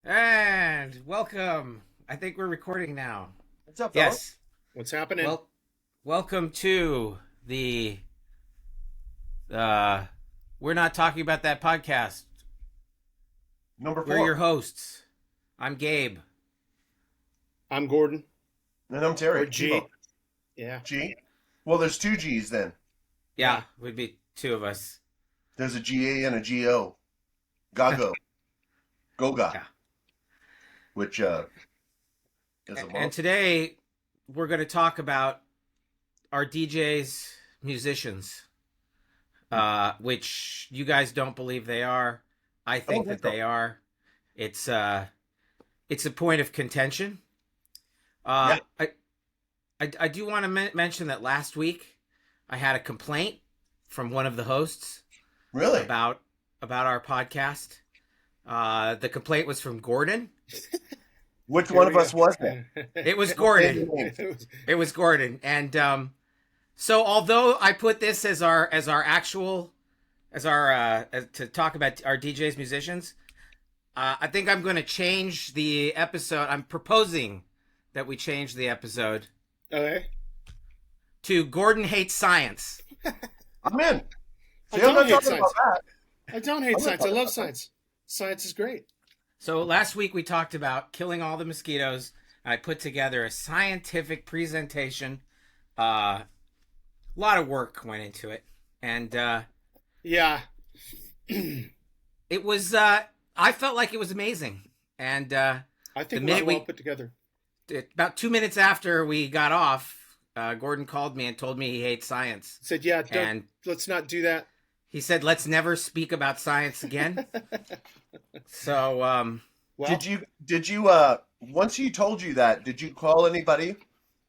And welcome. I think we're recording now. What's up, fellas? Yes. What's happening? Well, welcome to the uh We're Not Talking About That podcast. Number 4. We're your hosts. I'm Gabe. I'm Gordon. And I'm Terry. Or G. Evo. Yeah. G? Well, there's 2 G's then. Yeah, would be 2 of us. There's a GA and a GO. Gago. Goga. Yeah. Which, is a And today we're going to talk about our DJs, musicians, which you guys don't believe they are. I think that they are. It's a point of contention. I do want to mention that last week I had a complaint from one of the hosts. Really? About our podcast. The complaint was from Gordon. Which one of us was it? It was Gordon. It was Gordon. And so although I put this as our to talk about our DJs, musicians, I think I'm going to change the episode. I'm proposing that we change the episode. Okay. To Gordon Hates Science. I'm in. I don't hate science. I don't hate science. I love science. Science is great. So last week we talked about killing all the mosquitoes. I put together a scientific presentation. A lot of work went into it. And yeah. It was I felt like it was amazing. And I think it was well put together. About 2 minutes after we got off, Gordon called me and told me he hates science. Said, let's not do that. He said, let's never speak about science again. So, well, did you once he told you that, did you call anybody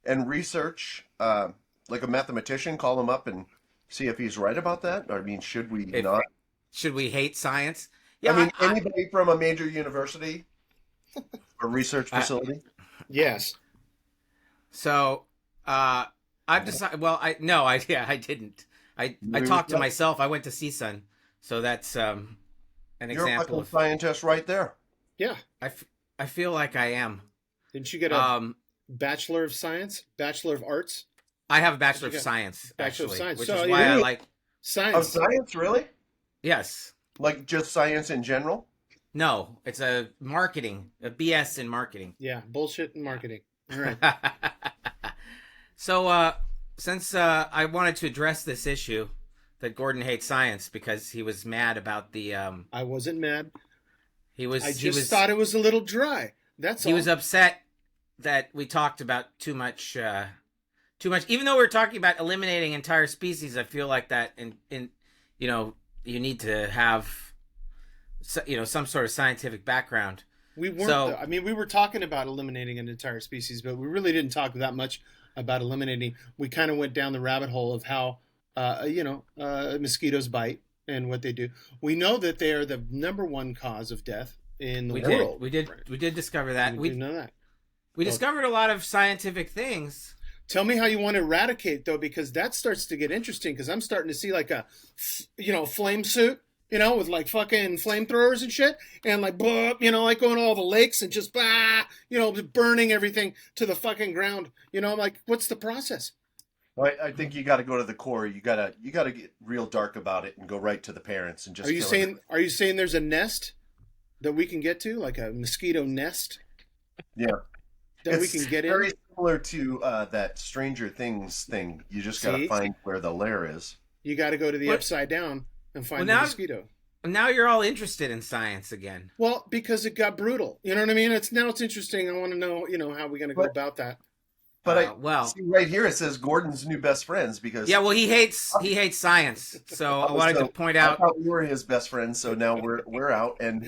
and research, like a mathematician, call him up and see if he's right about that? I mean, should we not? Should we hate science? Yeah, I mean, anybody from a major university or research facility? Yes. So, I've decided. Well, I didn't. I talked to myself. I went to CSUN, so that's an example of scientist right there. Yeah, I feel like I am. Didn't you get a Bachelor of Science, Bachelor of Arts? I have a Bachelor of Science. Bachelor of Science, which is why I like science. Of science, really? Yes. Like just science in general? No, it's a BS in marketing. Yeah, bullshit in marketing. All right. So, since I wanted to address this issue that Gordon hates science because he was mad about the I wasn't mad. I just thought it was a little dry. That's all. He was upset that we talked about too much. Even though we were talking about eliminating entire species, I feel like that in you need to have some sort of scientific background. We weren't. We were talking about eliminating an entire species, but we really didn't talk that much about eliminating. We kind of went down the rabbit hole of how mosquitoes bite and what they do. We know that they are the number one cause of death in the world. We did discover that. We know that. We discovered a lot of scientific things. Tell me how you want to eradicate, though, because that starts to get interesting, because I'm starting to see like a flame suit, with like fucking flamethrowers and shit, and like like going to all the lakes and just burning everything to the fucking ground. I'm like, what's the process? I think you got to go to the core. You got to get real dark about it and go right to the parents and just. Are you saying there's a nest that we can get to, like a mosquito nest? Yeah, that we can get in. Very similar to that Stranger Things thing. You just got to find where the lair is. You got to go to the upside down and find the mosquito. Now you're all interested in science again. Well, because it got brutal. You know what I mean? It's interesting. I want to know, how we're going to go about that. But see right here it says Gordon's new best friends because he hates science. So I wanted to point out. I thought we were his best friends, so now we're out. And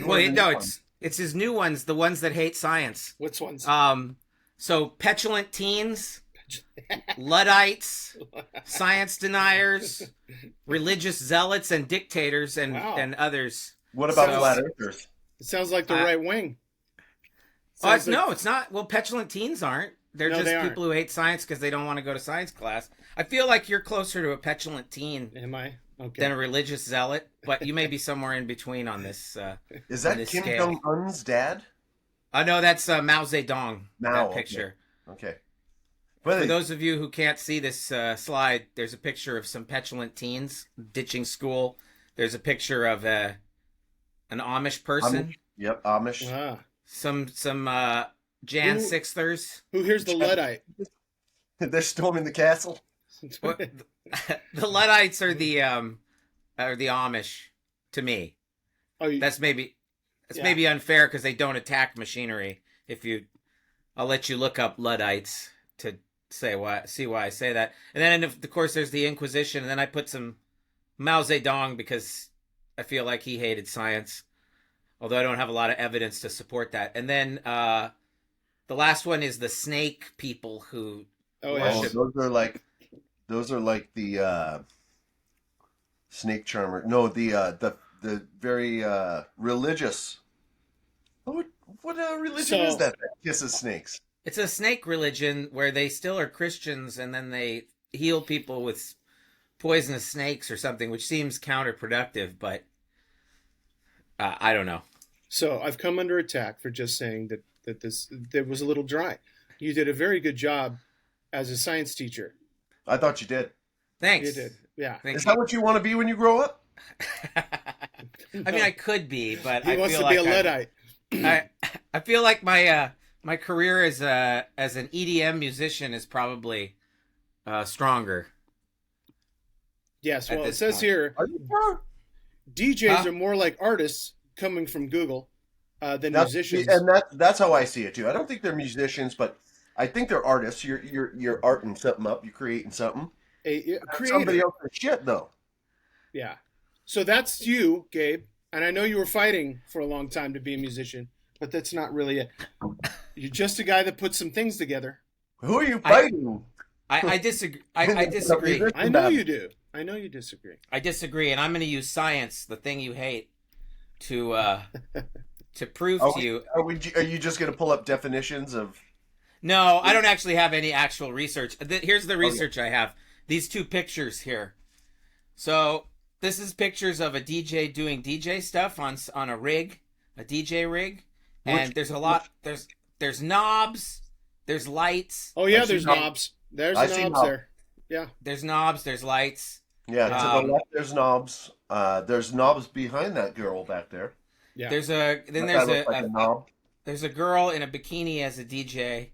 it's his new ones, the ones that hate science. Which ones? So petulant teens, Luddites, science deniers, religious zealots, and dictators, and others. What about flat earthers? It sounds like the right wing. It's not. Well, petulant teens aren't. They're just people who hate science because they don't want to go to science class. I feel like you're closer to a petulant teen. Am I? Okay. Than a religious zealot, but you may be somewhere in between on this. Is that Kim Jong-un's dad? I know that's Mao Zedong. Mao, That okay. picture. Okay. For those of you who can't see this slide, there's a picture of some petulant teens ditching school. There's a picture of an Amish person. Amish. Yep, Amish. Ah. Some Jan Who- Sixthers. Who here's the Luddite? They're storming the castle. What- the Luddites are the Amish to me. Oh, That's maybe Yeah. maybe unfair because they don't attack machinery. I'll let you look up Luddites to see why I say that. And then of course there's the Inquisition, and then I put some Mao Zedong because I feel like he hated science, although I don't have a lot of evidence to support that. And then the last one is the snake people who oh Oh, yeah. worship. those are like the snake charmer. No, the very religious. What religion is So- that kisses snakes? It's a snake religion where they still are Christians and then they heal people with poisonous snakes or something, which seems counterproductive, but I don't know. So I've come under attack for just saying that this was a little dry. You did a very good job as a science teacher. I thought you did. Thanks. You did. Yeah. Thank Is you. that what you want to be when you grow up? I mean, I could be, but He I wants feel to be like a Luddite. I feel like my career as an EDM musician is probably stronger. Yes. At Well, it this says point. here Are you sure? DJs Huh? are more like artists coming from Google than That's, musicians. and that's how I see it too. I don't think they're musicians, but I think they're artists. You're arting something up. You're creating something. A That's creator. somebody else's shit though. Yeah. So that's you, Gabe. And I know you were fighting for a long time to be a musician, but that's not really it. You're just a guy that puts some things together. Who are you fighting? I disagree. I disagree. I know you do. I know you disagree. I disagree, and I'm going to use science, the thing you hate, to prove to you. Are you just going to pull up definitions of? No, I don't actually have any actual research. Here's the research I have. These two pictures here. So this is pictures of a DJ doing DJ stuff on a rig, a DJ rig, and there's a lot. There's knobs. There's lights. Oh yeah, I see there's knobs. knobs. There's I the see knobs knobs. there. Yeah. There's knobs. There's lights. Yeah, to the Um, left there's knobs. There's knobs behind that girl back there. Yeah. There's That looks like a knob. there's a girl in a bikini as a DJ,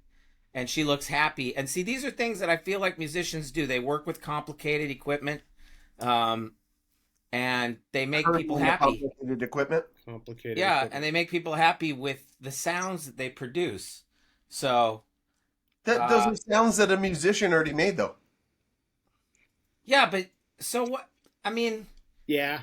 and she looks happy. And see, these are things that I feel like musicians do. They work with complicated equipment, and they make people happy. Complicated equipment. Complicated. Yeah, equipment. and they make people happy with the sounds that they produce. So Those are sounds that a musician already made, though. yeah, but so what? I mean, Yeah.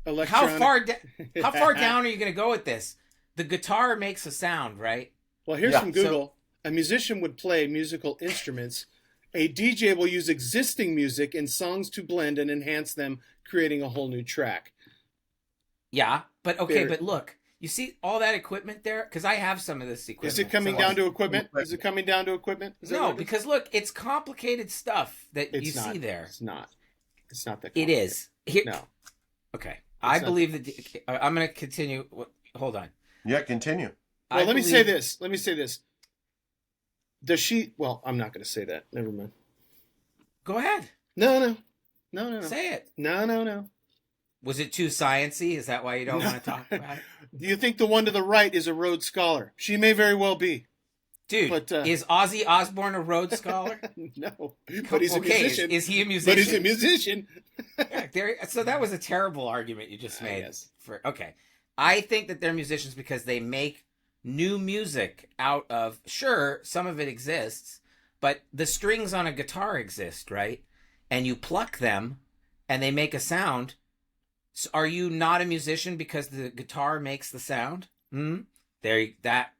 how Electronic. far down are you going to go with this? The guitar makes a sound, right? Well, here's Yeah, from Google. A musician would play musical instruments. A DJ will use existing music and songs to blend and enhance them, creating a whole new track. Yeah, but okay, Very- but look, you see all that equipment there? Because I have some of this equipment. Is it coming So- down to equipment? Is it coming down to equipment? Is that No, what it is? because look, it's complicated stuff that It's you not. see there. It's not. It's not that. It complicated. is. Here, No. okay, I not. believe that. I'm going to continue. Hold on. Yeah, continue. Well, I let me say believe- this. Let me say this. Does she? Well, I'm not going to say that. Never mind. Go ahead. No. Say it. No. Was it too sciency? Is that why you don't want to talk about it? Do you think the one to the right is a Rhodes Scholar? She may very well be. Dude, But, is Ozzy Osbourne a Rhodes Scholar? No, but he's a Okay, musician. Is he a But musician? he's a musician. Yeah, so that was a terrible argument you just made. Yes. Okay, I think that they're musicians because they make new music out of. Sure, some of it exists, but the strings on a guitar exist, right? And you pluck them, and they make a sound. So are you not a musician because the guitar makes the sound? There, that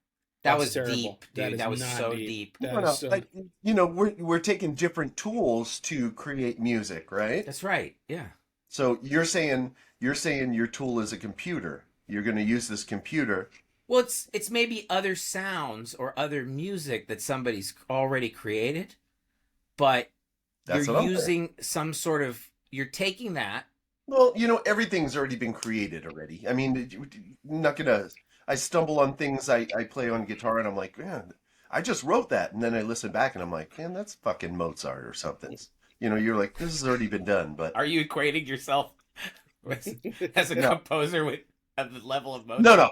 That's was terrible. deep, That dude. is That was not so deep. deep. That No, is so- like, we're taking different tools to create music, right? That's right. Yeah. So you're saying your tool is a computer. You're going to use this computer. Well, it's maybe other sounds or other music that somebody's already created, but That's you're what I'm saying. using some sort of. You're taking that. Well, everything's already been created already. I mean, you're not gonna. I stumble on things I play on guitar, and I'm like, man, I just wrote that, and then I listen back, and I'm like, man, that's fucking Mozart or something. You know, you're like, this has already been done. But are you equating yourself as a composer with at the level of Mozart? no.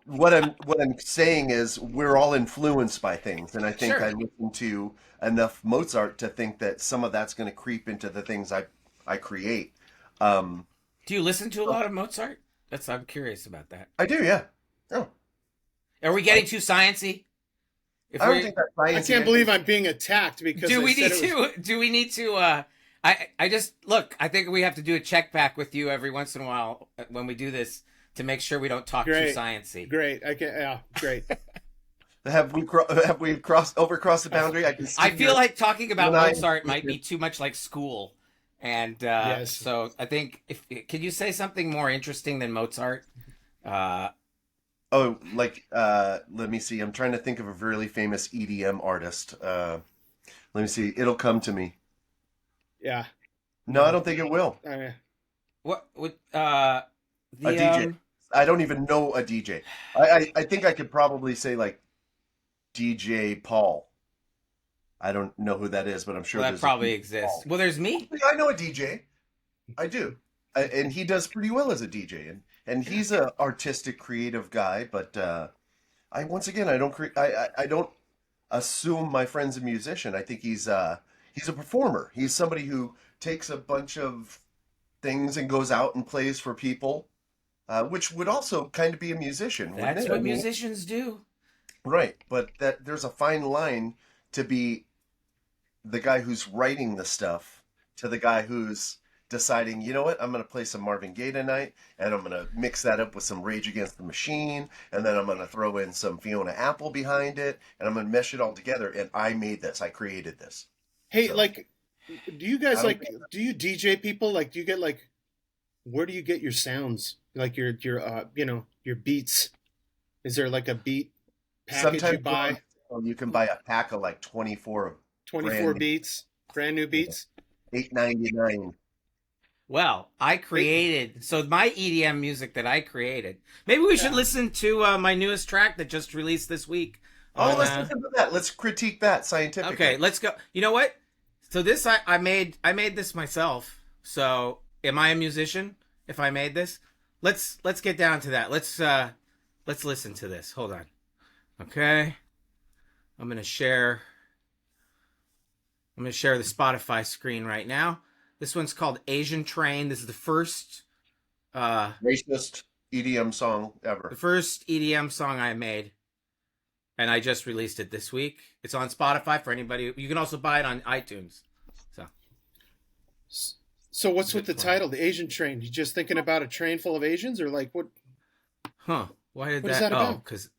What I'm saying is we're all influenced by things, and I think I listen to enough Mozart to think that some of that's going to creep into the things I create. Do you listen to a lot of Mozart? I'm curious about that. I do, yeah. Oh. Are we getting too sciencey? I don't think that's sciencey. I can't believe I'm being attacked because do we need to I just look, I think we have to do a check back with you every once in a while when we do this to make sure we don't talk too sciencey. Great. Great. Have we overcrossed the boundary? I feel like talking about Mozart might be too much like school. And so I think can you say something more interesting than Mozart? Let me see. I'm trying to think of a really famous EDM artist. Let me see. It'll come to me. Yeah. No, I don't think it will. What would a DJ? I don't even know a DJ. I think I could probably say like DJ Paul. I don't know who that is, but I'm sure that probably exists. Well, there's me. I know a DJ. I do, and he does pretty well as a DJ, and he's a artistic, creative guy. But I don't assume my friend's a musician. I think he's a performer. He's somebody who takes a bunch of things and goes out and plays for people, which would also kind of be a musician. That's what musicians do. Right, but there's a fine line to be the guy who's writing the stuff to the guy who's deciding, you know what, I'm going to play some Marvin Gaye tonight, and I'm going to mix that up with some Rage Against the Machine, and then I'm going to throw in some Fiona Apple behind it, and I'm going to mesh it all together, and I made this. I created this. Hey, so, do you guys do you DJ people? Like, do you get where do you get your sounds? Like your beats? Is there like a beat package you buy? You can buy a pack of like 24 beats, brand new beats, $8.99. Well, I created my EDM music that I created. Maybe we should listen to my newest track that just released this week. Let's listen to that. Let's critique that scientifically. Okay, let's go. You know what? So this I made this myself. So am I a musician if I made this? Let's get down to that. Let's listen to this. Hold on. Okay. I'm gonna share the Spotify screen right now. This one's called Asian Train. This is the first racist EDM song ever. The first EDM song I made. And I just released it this week. It's on Spotify for anybody. You can also buy it on iTunes. So what's with the title, The Asian Train? You just thinking about a train full of Asians, or like what? Huh? Why did what is that about? Oh, because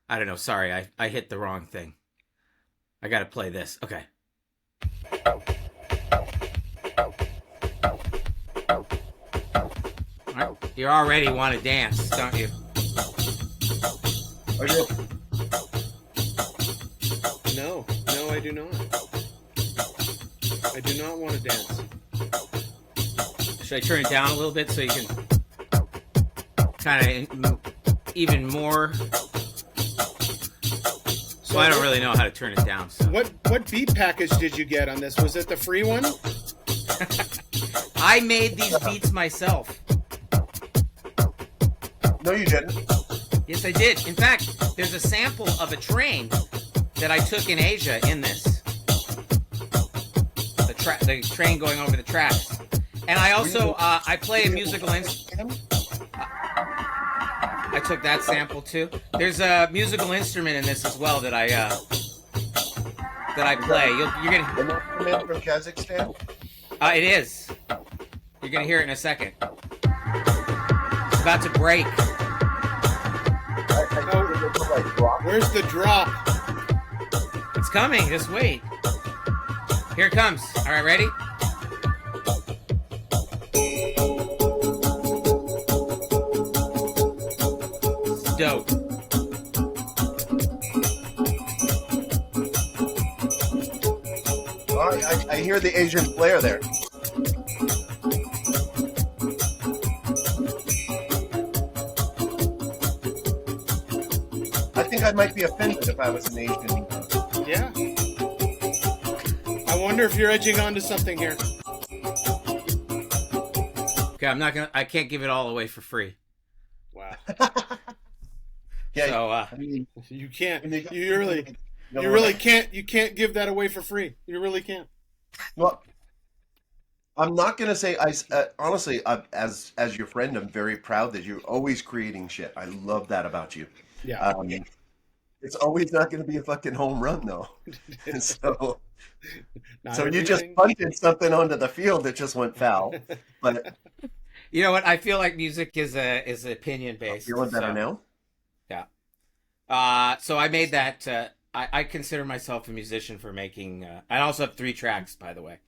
I don't know. Sorry, I hit the wrong thing. I got to play this. Okay. Right. You already want to dance, don't you? I do. No, I do not. I do not want to dance. Should I turn it down a little bit so you can kind of even more? So I don't really know how to turn it down. So. What beat package did you get on this? Was it the free one? I made these beats myself. No, you didn't. Yes, I did. In fact, there's a sample of a train that I took in Asia in this. The train going over the tracks. And I also, I play a musical instrument. I took that sample too. There's a musical instrument in this as well that I play. You're gonna. An instrument from Kazakhstan. It is. You're gonna hear it in a second. It's about to break. Where's the drop? It's coming. Just wait. Here it comes. All right, ready? It's dope. All right, I hear the Asian flair there. I think I might be offended if I was an Asian. Yeah. I wonder if you're edging onto something here. Okay, I can't give it all away for free. Wow. Yeah, So, I mean, You can't. when You really can't. You can't give that away for free. You really can't. Well, I'm not gonna say honestly. As your friend, I'm very proud that you're always creating shit. I love that about you. Yeah. It's always not gonna be a fucking home run though. And so Not so you just everything- punted something onto the field that just went foul. But you know what? I feel like music is opinion based. feeling better now. Yeah. So I made that. I consider myself a musician for making. I also have 3 tracks, by the way.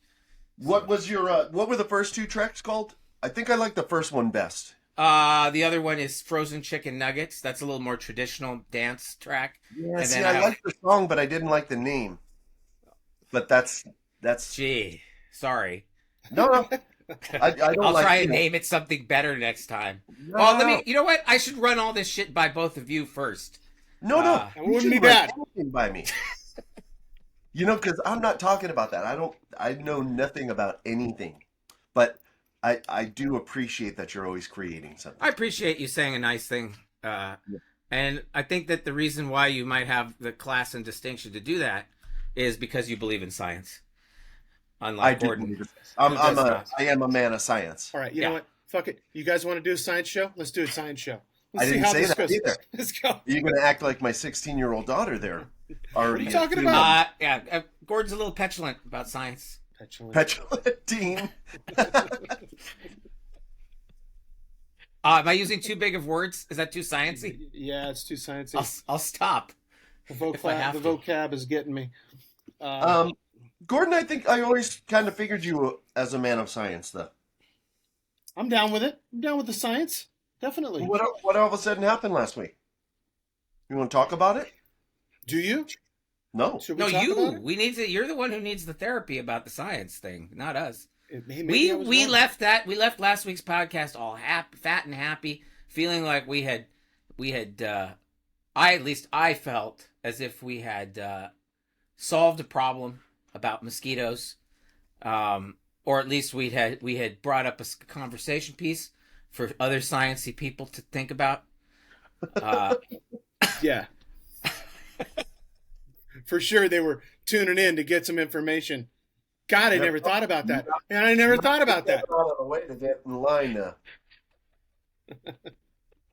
What was your what were the first 2 tracks called? I think I like the first one best. The other one is Frozen Chicken Nuggets. That's a little more traditional dance track. Yeah, And see, then I I have- like the song, but I didn't like the name. But that's Gee, sorry. no. I don't I'll like. try and name it something better next time. No, Well, let me. You know what? I should run all this shit by both of you first. No. It You wouldn't shouldn't be run bad. anything by me. Because I'm not talking about that. I know nothing about anything, but I do appreciate that you're always creating something. I appreciate you saying a nice thing, and I think that the reason why you might have the class and distinction to do that is because you believe in science. I Unlike do. Gordon. I am a man of science. All right. You Yeah. know what? Fuck it. You guys want to do a science show? Let's do a science show. Let's I see didn't how say this that goes. either. Let's go. You're going to act like my 16-year-old daughter there. Already What are you talking about? Yeah, Gordon's a little petulant about science. Petulant teen. Am I using too big of words? Is that too sciencey? Yeah, it's too sciencey. I'll stop. The if I have vocab, to. vocab is getting me. Gordon, I think I always kind of figured you as a man of science, though. I'm down with it. I'm down with the science. Definitely. What all of a sudden happened last week? You want to talk about it? Do you? No. Should we No, talk about you. it? We need to. You're the one who needs the therapy about the science thing, not us. Maybe I was We wrong. left last week's podcast all fat and happy, feeling like we had I felt as if we had solved a problem about mosquitoes, or at least we had brought up a conversation piece for other sciencey people to think about. Yeah. For sure, they were tuning in to get some information. God, I never thought about that. And I never thought about that. Out of the way to get in line now.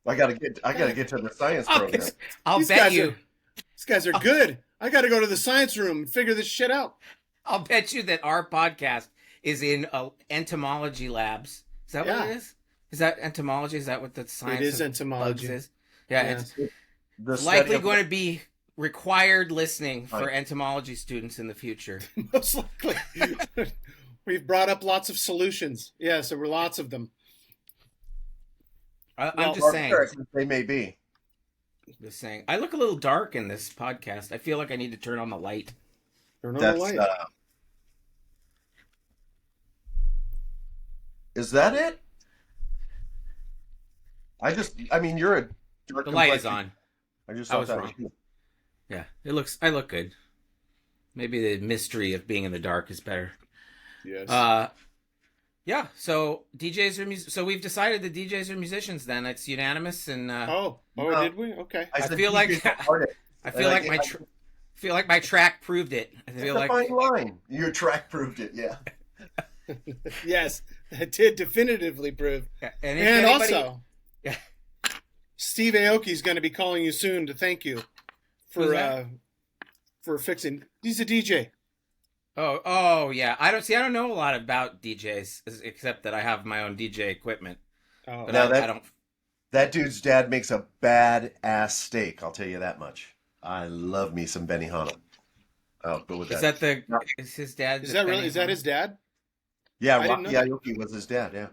I gotta get to the science program. I'll These bet guys you. These guys are good. I got to go to the science room and figure this shit out. I'll bet you that our podcast is in entomology labs. Is that what it is? Is that entomology? Is that what the science It is of entomology. bugs is? Yeah, Yeah. it's The likely study of- going to be required listening for Right. entomology students in the future. Most likely. We've brought up lots of solutions. Yes, there were lots of them. I'm Well, just saying. barbaric as they may be. Just saying. I look a little dark in this podcast. I feel like I need to turn on the light. Turn on the That's light. Is that it? I mean, you're a dark The light is complexion. on. I just I thought was that wrong. was Yeah, I look good. Maybe the mystery of being in the dark is better. Yes. Yeah. So DJs are so we've decided that DJs are musicians. Then it's unanimous, and Oh, No. did we? Okay. I said feel like- DJs are artists. I feel like my track proved it. I It's feel a like fine line. Your track proved it, yeah. Yes, it did definitively prove. and, And anybody- also, Yeah. Steve Aoki is going to be calling you soon to thank you Who's that? for fixing. He's a DJ. Oh yeah. I don't know a lot about DJs except that I have my own DJ equipment. Oh, But Now I don't. That dude's dad makes a bad-ass steak, I'll tell you that much. I love me some Benihana. I'll go with Is that. is his dad? is that really? Is that his dad? Yeah, I didn't know Rocky that. Aoki was his dad, yeah.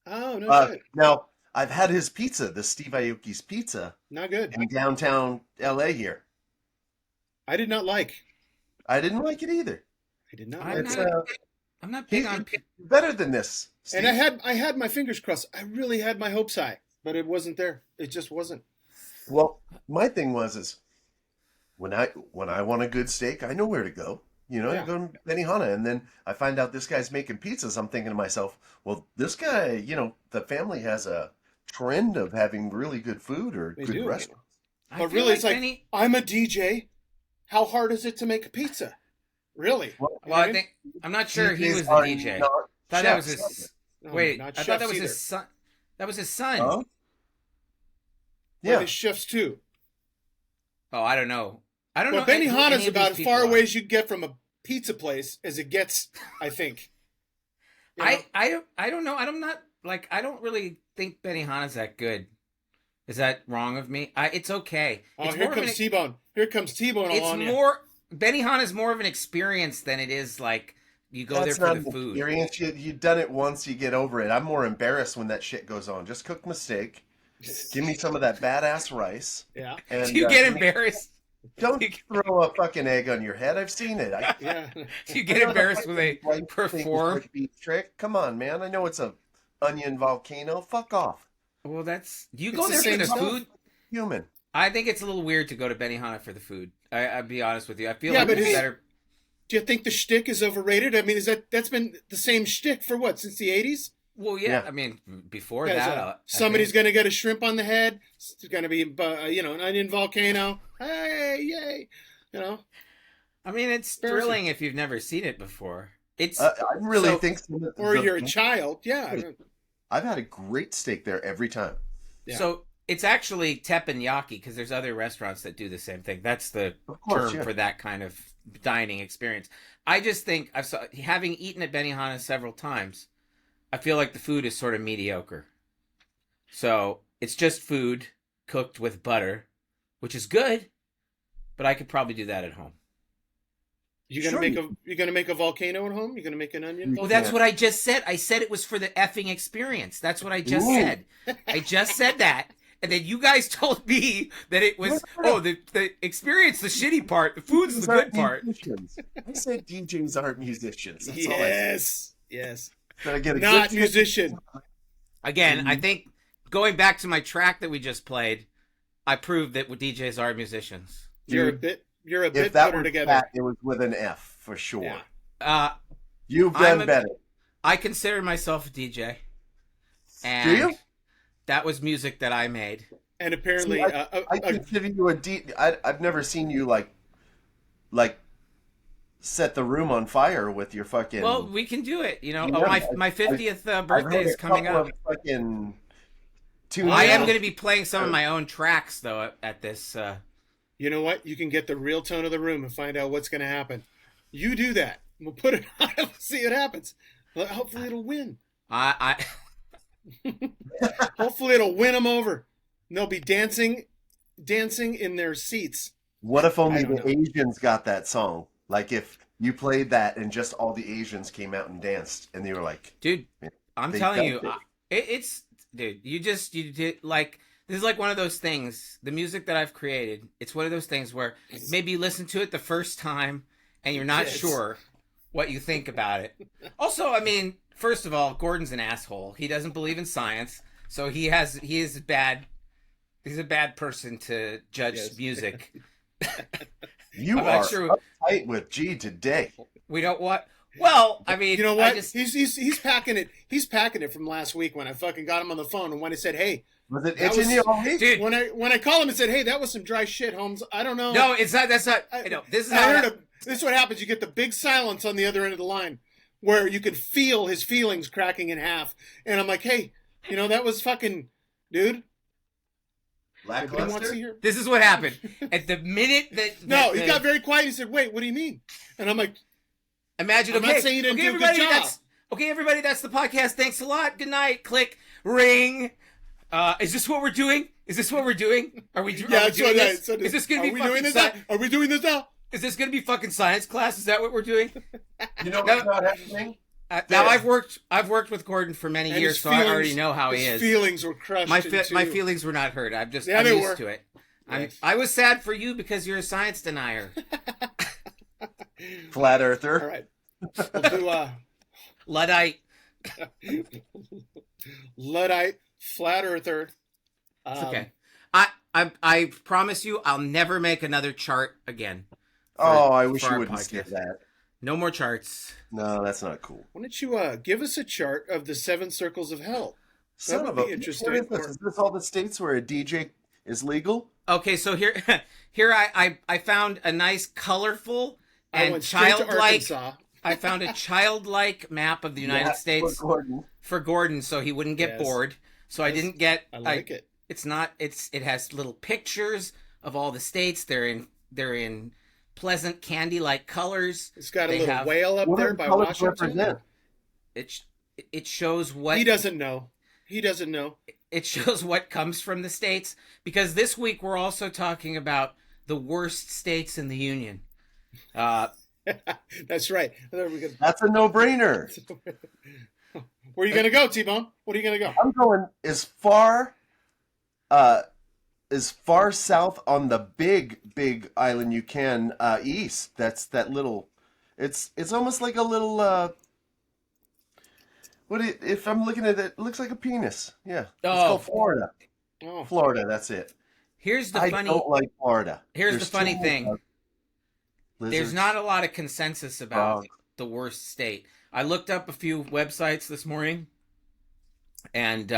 Oh no, shit. Now, I've had his pizza, the Steve Aoki's Pizza, Not good. in downtown LA here. I did not like. I didn't like it either. I did not I'm like. It's it. I'm not big he's on. better than this. Steve. And I had my fingers crossed. I really had my hopes high, but it wasn't there. It just wasn't. Well, my thing was when I want a good steak, I know where to go. You know, Yeah. I go to Benihana, and then I find out this guy's making pizzas. I'm thinking to myself, well, this guy, the family has a trend of having really good food or They good do. restaurants. I But feel really, like it's like, Benny. I'm a DJ. How hard is it to make a pizza? Really? Well, Well, I think I'm not sure he DJs was the are DJ. not Thought that was chefs. his. No, Wait, not I thought that chefs was either. his son. That was his son. Huh? Well, Yeah. there's chefs too. Oh, I don't know. I don't But know. who Benihana's any of about these as far people away are. as you get from a pizza place as it gets, I think. You know? I don't know. I'm not like I don't really think Benihana's that good. Is that wrong of me? It's okay. Oh, It's here more of an- comes T-Bone. Here comes T-Bone It's on you. more Benihana's more of an experience than it is like you go That's there not for the an food. experience. You've done it once, you get over it. I'm more embarrassed when that shit goes on. Just cook my steak. Give me some of that badass rice. Yeah. And Do you get give me- embarrassed? Don't throw a fucking egg on your head. I've seen it. Yeah. Do you get embarrassed when they Right thing with perform? the beef trick. Come on, man. I know it's a onion volcano. Fuck off. Well, that's you It's go the there for same the stuff. food. Human. I think it's a little weird to go to Benihana for the food. I'll be honest with you. I feel Yeah, like but it's it's- better. Do you think the shtick is overrated? I mean, that's been the same shtick for what, since the 80s? Well, yeah. Yeah. I mean, before Yeah, that, so I somebody's think- going to get a shrimp on the head. It's going to be, an onion volcano. Hey, yay. You know? I mean, it's Embarrassing. thrilling if you've never seen it before. It's I really So- think some of Or the- you're a child. Yeah. I've had a great steak there every time. Yeah. so it's actually teppanyaki because there's other restaurants that do the same thing. That's the Of course, term yeah. for that kind of dining experience. I just think having eaten at Benihana several times, I feel like the food is sort of mediocre. So it's just food cooked with butter, which is good, but I could probably do that at home. You're gonna make a volcano at home? You're gonna make an onion Well, volcano? that's what I just said. I said it was for the effing experience. That's what I just Ooh. said. I just said that. And then you guys told me that it was, the experience, the shitty part. The food's the good part. Musicians. I said DJs aren't musicians. That's all I said. Yes. Gotta get a Not good musician. Again, I think going back to my track that we just played, I proved that DJs are musicians. You're a Dude, bit If that better was together. fat, it was with an F for sure. Yeah. You've I'm done better. I consider myself a DJ. Do And you? that was music that I made. And apparently, See, I consider you a D. I've never seen you like set the room on fire with your fucking. Well, we can do it. You know, Yeah, my 50th I've birthday heard is a coming couple up. of fucking tunes. I am going to be playing some of my own tracks, though, at this. you know what? You can get the real tone of the room and find out what's going to happen. You do that. We'll put it on and see what happens. Well, hopefully it'll win. I Hopefully it'll win them over. And they'll be dancing in their seats. What if only I don't the Asians got that song? Like if you played that and just all the Asians came out and danced, and they were like, dude, I'm They telling felt you, it's dude. You did like this is like one of those things. The music that I've created, it's one of those things where maybe you listen to it the first time and you're not Yes. sure what you think about it. Also, I mean, first of all, Gordon's an asshole. He doesn't believe in science, so he is bad. He's a bad person to judge Yes. music. "You I'm not are sure- uptight with G today." We don't what. Well, I mean, You know I what? just- He's packing it. He's packing it from last week when I fucking got him on the phone and when I said, "Hey," Was it That itching was- you all week? dude. when I called him and said, "Hey, that was some dry shit, Holmes. I don't know." No, it's not. That's not. No, this is I how. heard this is what happens. You get the big silence on the other end of the line, where you can feel his feelings cracking in half. And I'm like, "Hey, that was fucking, dude. Nobody wants to Lackluster. hear." This is what happened. At the minute that No, he that- got very quiet. He said, "Wait, what do you mean?" And I'm like, imagine. I'm not Okay, saying you didn't okay, do a good everybody. job. Everybody. That's the podcast. Thanks a lot. Good night. Click. Ring. Is this what we're doing? Is this what we're doing? Are we? "Yeah, are we that's doing what I this? said. Is this going to Are be we fucking doing this sci- now? Are we doing this now?" Is this going to be fucking science class? Is that what we're doing? You know No. what's not happening? Now I've worked with Gordon for many And years, his so I already feelings- know how he his is. feelings were crushed. My into- feelings were not hurt. I'm Yeah, I'm they used were. to it. Yes. I was sad for you because you're a science denier. Flat All earther. right, we'll do Luddite. Luddite, flat earther. It's okay. I I promise you, I'll never make another chart again. I wish for you our wouldn't say podcast. that. No more charts. No, that's not cool. Why don't you give us a chart of the 7 circles of hell? Son would of be a interesting. What is this? Is this all the states where a DJ is legal? Okay, so here I found a nice, colorful I and went straight to childlike. Arkansas. I found a childlike map of the United States for Gordon, so he wouldn't get bored. So I didn't get. I like it. It's not. It has little pictures of all the states. They're in pleasant candy-like colors. It's got a little whale up there by Washington. It shows what he doesn't know. He doesn't know. It shows what comes from the states, because this week we're also talking about the worst states in the union. That's right. That's a no-brainer. Where are you going to go, T-Bone? What are you going to go? I'm going as far south on the big island you can, east. That's that little. It's almost like a little. If I'm looking at it, it looks like a penis. Yeah, it's called Florida. Oh. Florida. That's it. Here's the funny. I don't like Florida. Here's the funny thing. Lizards. There's not a lot of consensus about the worst state. I looked up a few websites this morning, and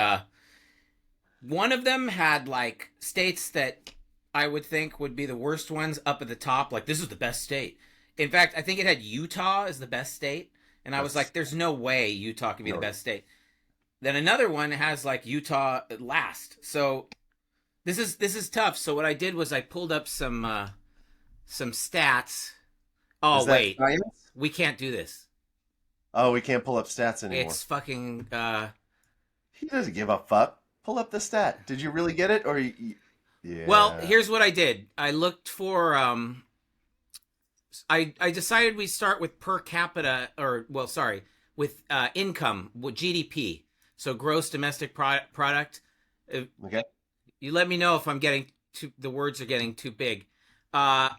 one of them had like states that I would think would be the worst ones up at the top. Like, this is the best state. In fact, I think it had Utah as the best state. And I was like, there's no way Utah can be the best state. Then another one has like Utah last. So this is tough. So what I did was I pulled up some stats. Oh, wait. Science? We can't do this. Oh, we can't pull up stats anymore. It's fucking He doesn't give a fuck. Pull up the stat. Did you really get it, or yeah? Well, here's what I did. I looked for I decided we start with per capita, with income, with GDP. So gross domestic product. Okay. You let me know if I'm getting the words are getting too big. Gross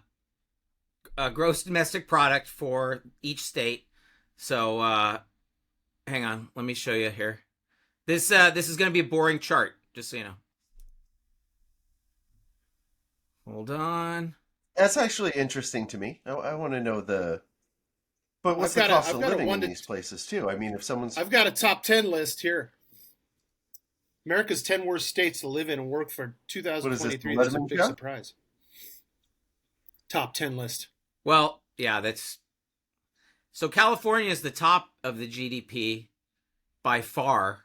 domestic product for each state. So hang on, let me show you here. This is going to be a boring chart, just so you know. Hold on. That's actually interesting to me. I want to know but what's the cost of living in these places too? I mean, if someone's... I've got a top 10 list here. America's 10 worst states to live in and work for 2023. That's a big surprise. Top 10 list. Well, yeah, so California is the top of the GDP by far.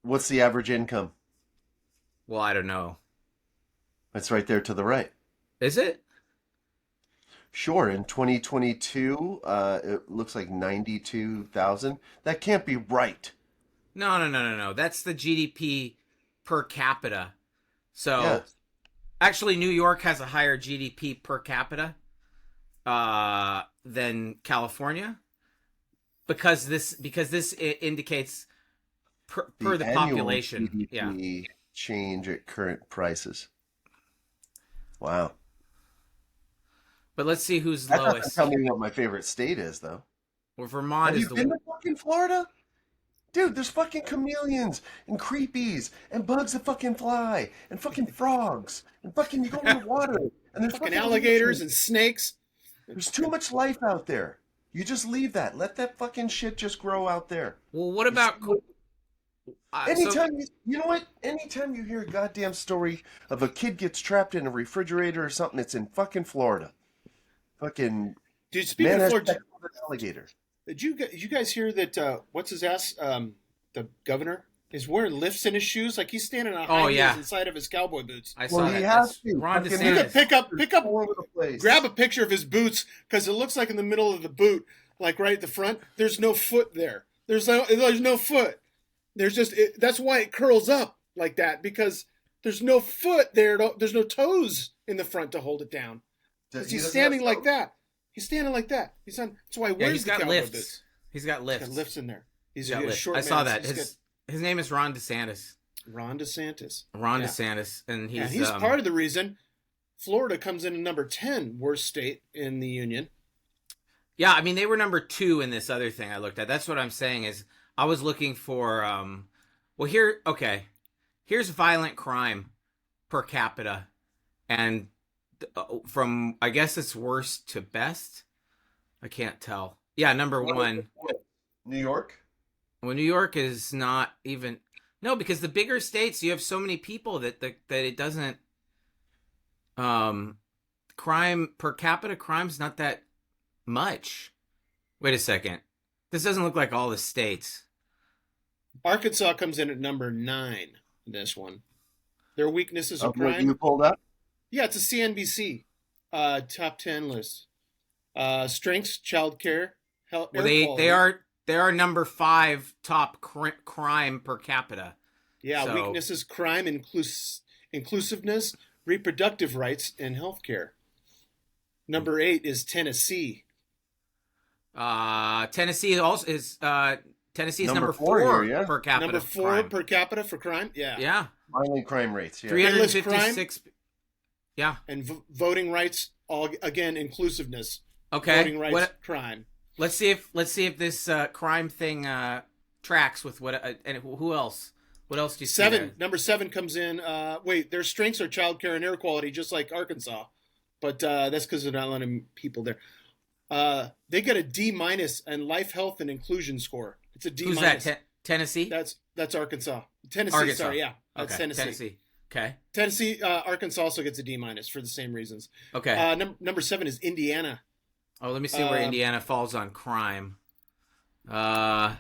What's the average income? Well, I don't know. It's right there to the right. Is it? Sure. In 2022, it looks like 92,000. That can't be right. No. That's the GDP per capita. So, yeah. Actually, New York has a higher GDP per capita than California, because this indicates per the population. GDP yeah. Change at current prices. Wow. But let's see who's that lowest. Tell me what my favorite state is, though. Well, Vermont is Have you been to fucking Florida? Dude, there's fucking chameleons and creepies and bugs that fucking fly and fucking frogs and fucking you go in the water and there's fucking alligators and snakes. There's too much life out there. You just leave that. Let that fucking shit just grow out there. Well, what about... Anytime you know what? Anytime you hear a goddamn story of a kid gets trapped in a refrigerator or something, it's in fucking Florida. Fucking... Dude, speaking of Florida... alligator. Did you guys hear that, what's his ass, the governor, is wearing lifts in his shoes? Like he's standing on high heels inside of his cowboy boots. I saw that. He has to. Ron You DeSantis. could pick up, grab a picture of his boots, because it looks like in the middle of the boot, like right at the front, there's no foot there. There's no foot. There's just, that's why it curls up like that, because there's no foot there. There's no toes in the front to hold it down. He's standing like that. He's standing like that. He's on. That's why he wears the cowboy boots. He's got lifts. He's got lifts in there. He's got a lifts. short I man. saw that. His name is Ron DeSantis. Ron DeSantis. And he's part of the reason Florida comes in at number 10 worst state in the union. Yeah, I mean they were number 2 in this other thing I looked at. That's what I'm saying is I was looking for. here's violent crime per capita, and from I guess it's worst to best. I can't tell. Yeah, number one. New York. Well, New York is not even. No, because the bigger states, you have so many people that it doesn't. Crime per capita, crime's not that much. Wait a second. This doesn't look like all the states. Arkansas comes in at number 9 in this one. Their weaknesses of crime. What you pulled up? Yeah, it's a CNBC top 10 list. Strengths, childcare, health. Well, they are number 5 top crime per capita. Yeah, so, weaknesses, crime, inclusiveness, reproductive rights, and healthcare. Number 8 is Tennessee. Tennessee also is number 4 here, yeah. per capita. Number 4 crime. per capita for crime. Yeah. Yeah. Violent crime rates. Yeah. 356. Yeah. And voting rights. All again, inclusiveness. Okay. Voting rights, crime. Let's see if this crime thing tracks with what and who else? What else do you see? Number 7 comes in. Wait, their strengths are childcare and air quality, just like Arkansas, but that's because they're not letting people there. They get a D- and life, health, and inclusion score. It's a D-. Who's that? Tennessee? That's Arkansas. Tennessee. Arkansas. Sorry, yeah, that's okay. Tennessee. Okay. Tennessee. Arkansas also gets a D- for the same reasons. Okay. Number 7 is Indiana. Oh, let me see where Indiana falls on crime. No,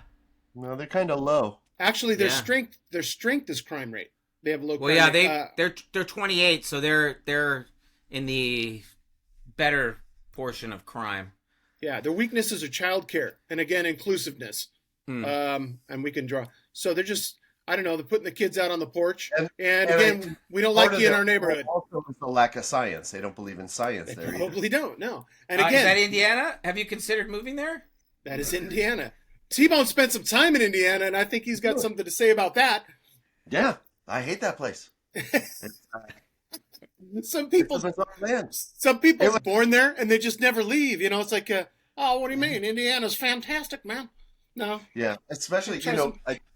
they're kind of low. Actually, their strength is crime rate. They have low. Well, crime yeah, rate. they're 28, so they're in the better portion of crime. Yeah, their weaknesses are childcare and again inclusiveness. And we can draw. So they're just, I don't know, they're putting the kids out on the porch. And again, we don't like you in our neighborhood. Also, is the lack of science. They don't believe in science. They probably don't. No. And Is again, that Indiana? Have you considered moving there? that is Indiana. T-Bone spent some time in Indiana, and I think he's got something to say about that. Yeah, I hate that place. Some people are born there and they just never leave. You know, it's like, oh, what do you mean? Indiana's fantastic, man. No. Yeah, especially,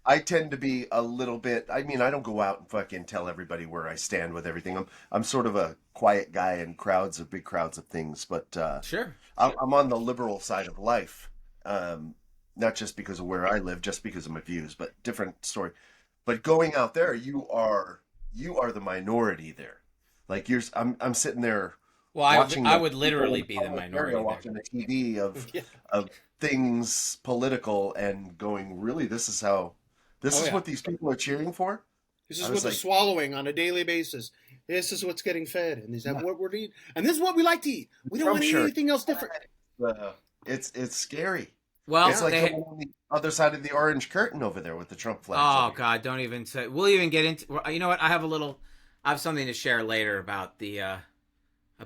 I tend to be a little bit, I mean, I don't go out and fucking tell everybody where I stand with everything. I'm sort of a quiet guy in big crowds of things, but Sure. I'm on the liberal side of life. Not just because of where I live, just because of my views, but different story. But going out there, you are the minority there. Like I'm sitting there. Well, I would literally be the minority. Watching the TV of things political and going, really, this is what these people are cheering for. This is what they're swallowing on a daily basis. This is what's getting fed, and this is what we're eating, and this is what we like to eat. We don't want to eat anything else different. It's scary. Well, it's like on the other side of the orange curtain over there with the Trump flag. Oh God, don't even say. We'll even get into. You know what? I have something to share later about the.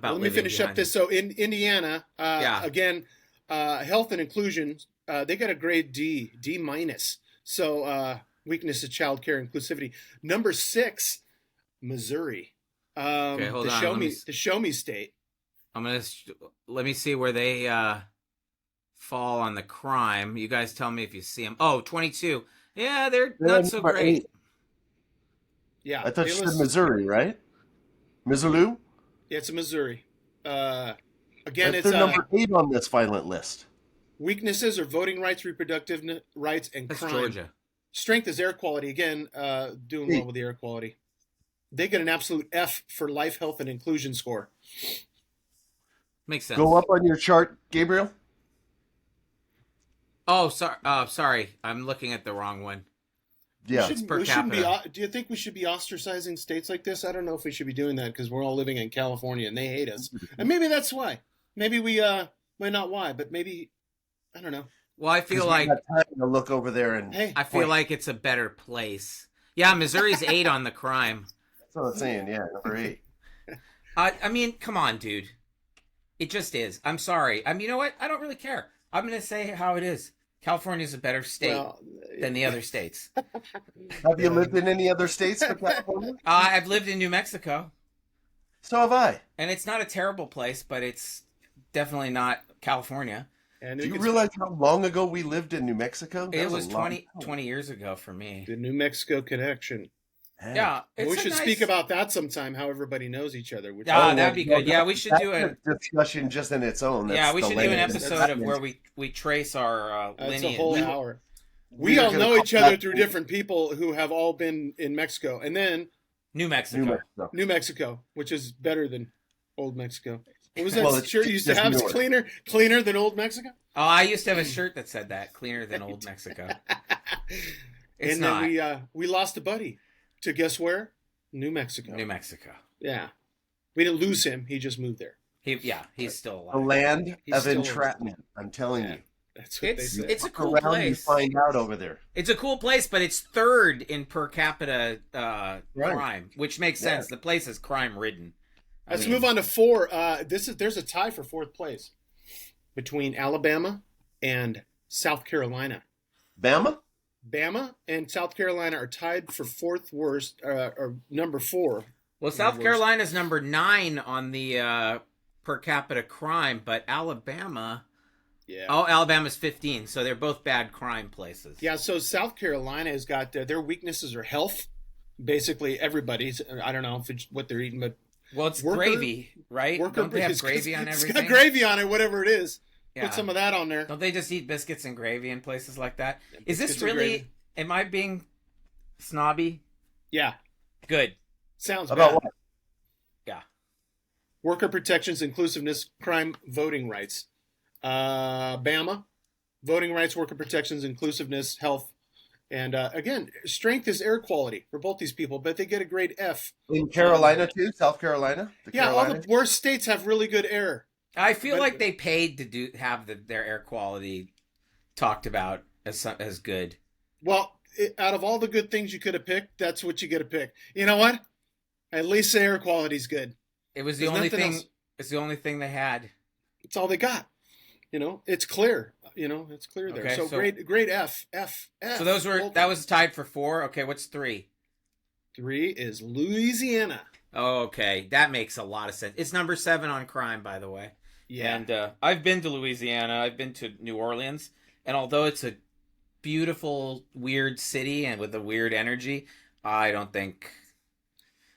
Let me finish up this. So in Indiana, again, health and inclusion, they got a grade D-. So weakness is child care inclusivity. Number 6, Missouri. Okay, hold on. The show me state. Let me see where they fall on the crime. You guys tell me if you see them. Oh, 22. Yeah, they're not so great. 8. Yeah, I thought you said Missouri, right? Missouri? Yeah, it's a Missouri. Again, it's number 8 on this violent list. Weaknesses are voting rights, reproductive rights, and That's crime. Georgia. Strength is air quality. Again, doing well with the air quality. They get an absolute F for life, health, and inclusion score. Makes sense. Go up on your chart, Gabriel. Oh, sorry. I'm looking at the wrong one. Yeah, per capita. Do you think we should be ostracizing states like this? I don't know if we should be doing that because we're all living in California and they hate us. And maybe that's why. Maybe we might not why, but maybe I don't know. Well, I feel like time to look over there and I feel like it's a better place. Yeah, Missouri's 8 on the crime. That's what I'm saying. Yeah, number 8. I mean, come on, dude. It just is. I'm sorry. You know what? I don't really care. I'm going to say how it is. California's a better state than the other states. Have you lived in any other states for California? I've lived in New Mexico. So have I. And it's not a terrible place, but it's definitely not California. And do you realize how long ago we lived in New Mexico? It was 20 years ago for me. The New Mexico connection. Yeah, it's we a should nice... speak about that sometime. How everybody knows each other. Which that'd be good. Yeah, we should do a discussion just in its own. Yeah, we should do an episode of where we we trace our that's lineage. a whole hour. We all know each other through different people who have all been in Mexico, and then New Mexico, which is better than Old Mexico. What was that shirt you used to have? It's cleaner than Old Mexico. Oh, I used to have a shirt that said that, cleaner than Old Mexico. It's not. Then we lost a buddy to guess where? New Mexico. New Mexico. Yeah. We didn't lose him. He just moved there. He's still alive. The land of entrapment. I'm telling you. That's what they say. It's a cool place. Find out over there. It's a cool place, but it's third in per capita crime, which makes sense. The place is crime ridden. Let's move on to 4. There's a tie for 4th place between Alabama and South Carolina. Bama and South Carolina are tied for 4th worst, or number 4. Well, South Carolina is number 9 on the per capita crime, but Alabama... Yeah. Oh, Alabama's 15, so they're both bad crime places. Yeah, so South Carolina has got their weaknesses are health. Basically, everybody's. I don't know if it's what they're eating, but it's gravy, right? Don't they have gravy on everything? It's got gravy on it, whatever it is. Yeah. Put some of that on there. Don't they just eat biscuits and gravy in places like that? Yeah, is this really? Am I being snobby? Yeah. Good. Sounds about bad. what? Yeah. Worker protections, inclusiveness, crime, voting rights. Bama, voting rights, worker protections, inclusiveness, health, and again, strength is air quality for both these people, but they get a grade F. In Carolina too, South Carolina. All the worst states have really good air. I feel like they paid to have their air quality talked about as good. Well, out of all the good things you could have picked, that's what you get to pick. You know what? At least the air quality's good. It was the only thing. It's the only thing they had. It's all they got. It's clear. It's clear there. Okay, so grade F. So that was tied for 4. Okay, what's 3? 3 is Louisiana. Oh, okay, that makes a lot of sense. It's number 7 on crime, by the way. Yeah. And I've been to Louisiana. I've been to New Orleans, and although it's a beautiful, weird city and with a weird energy, I don't think.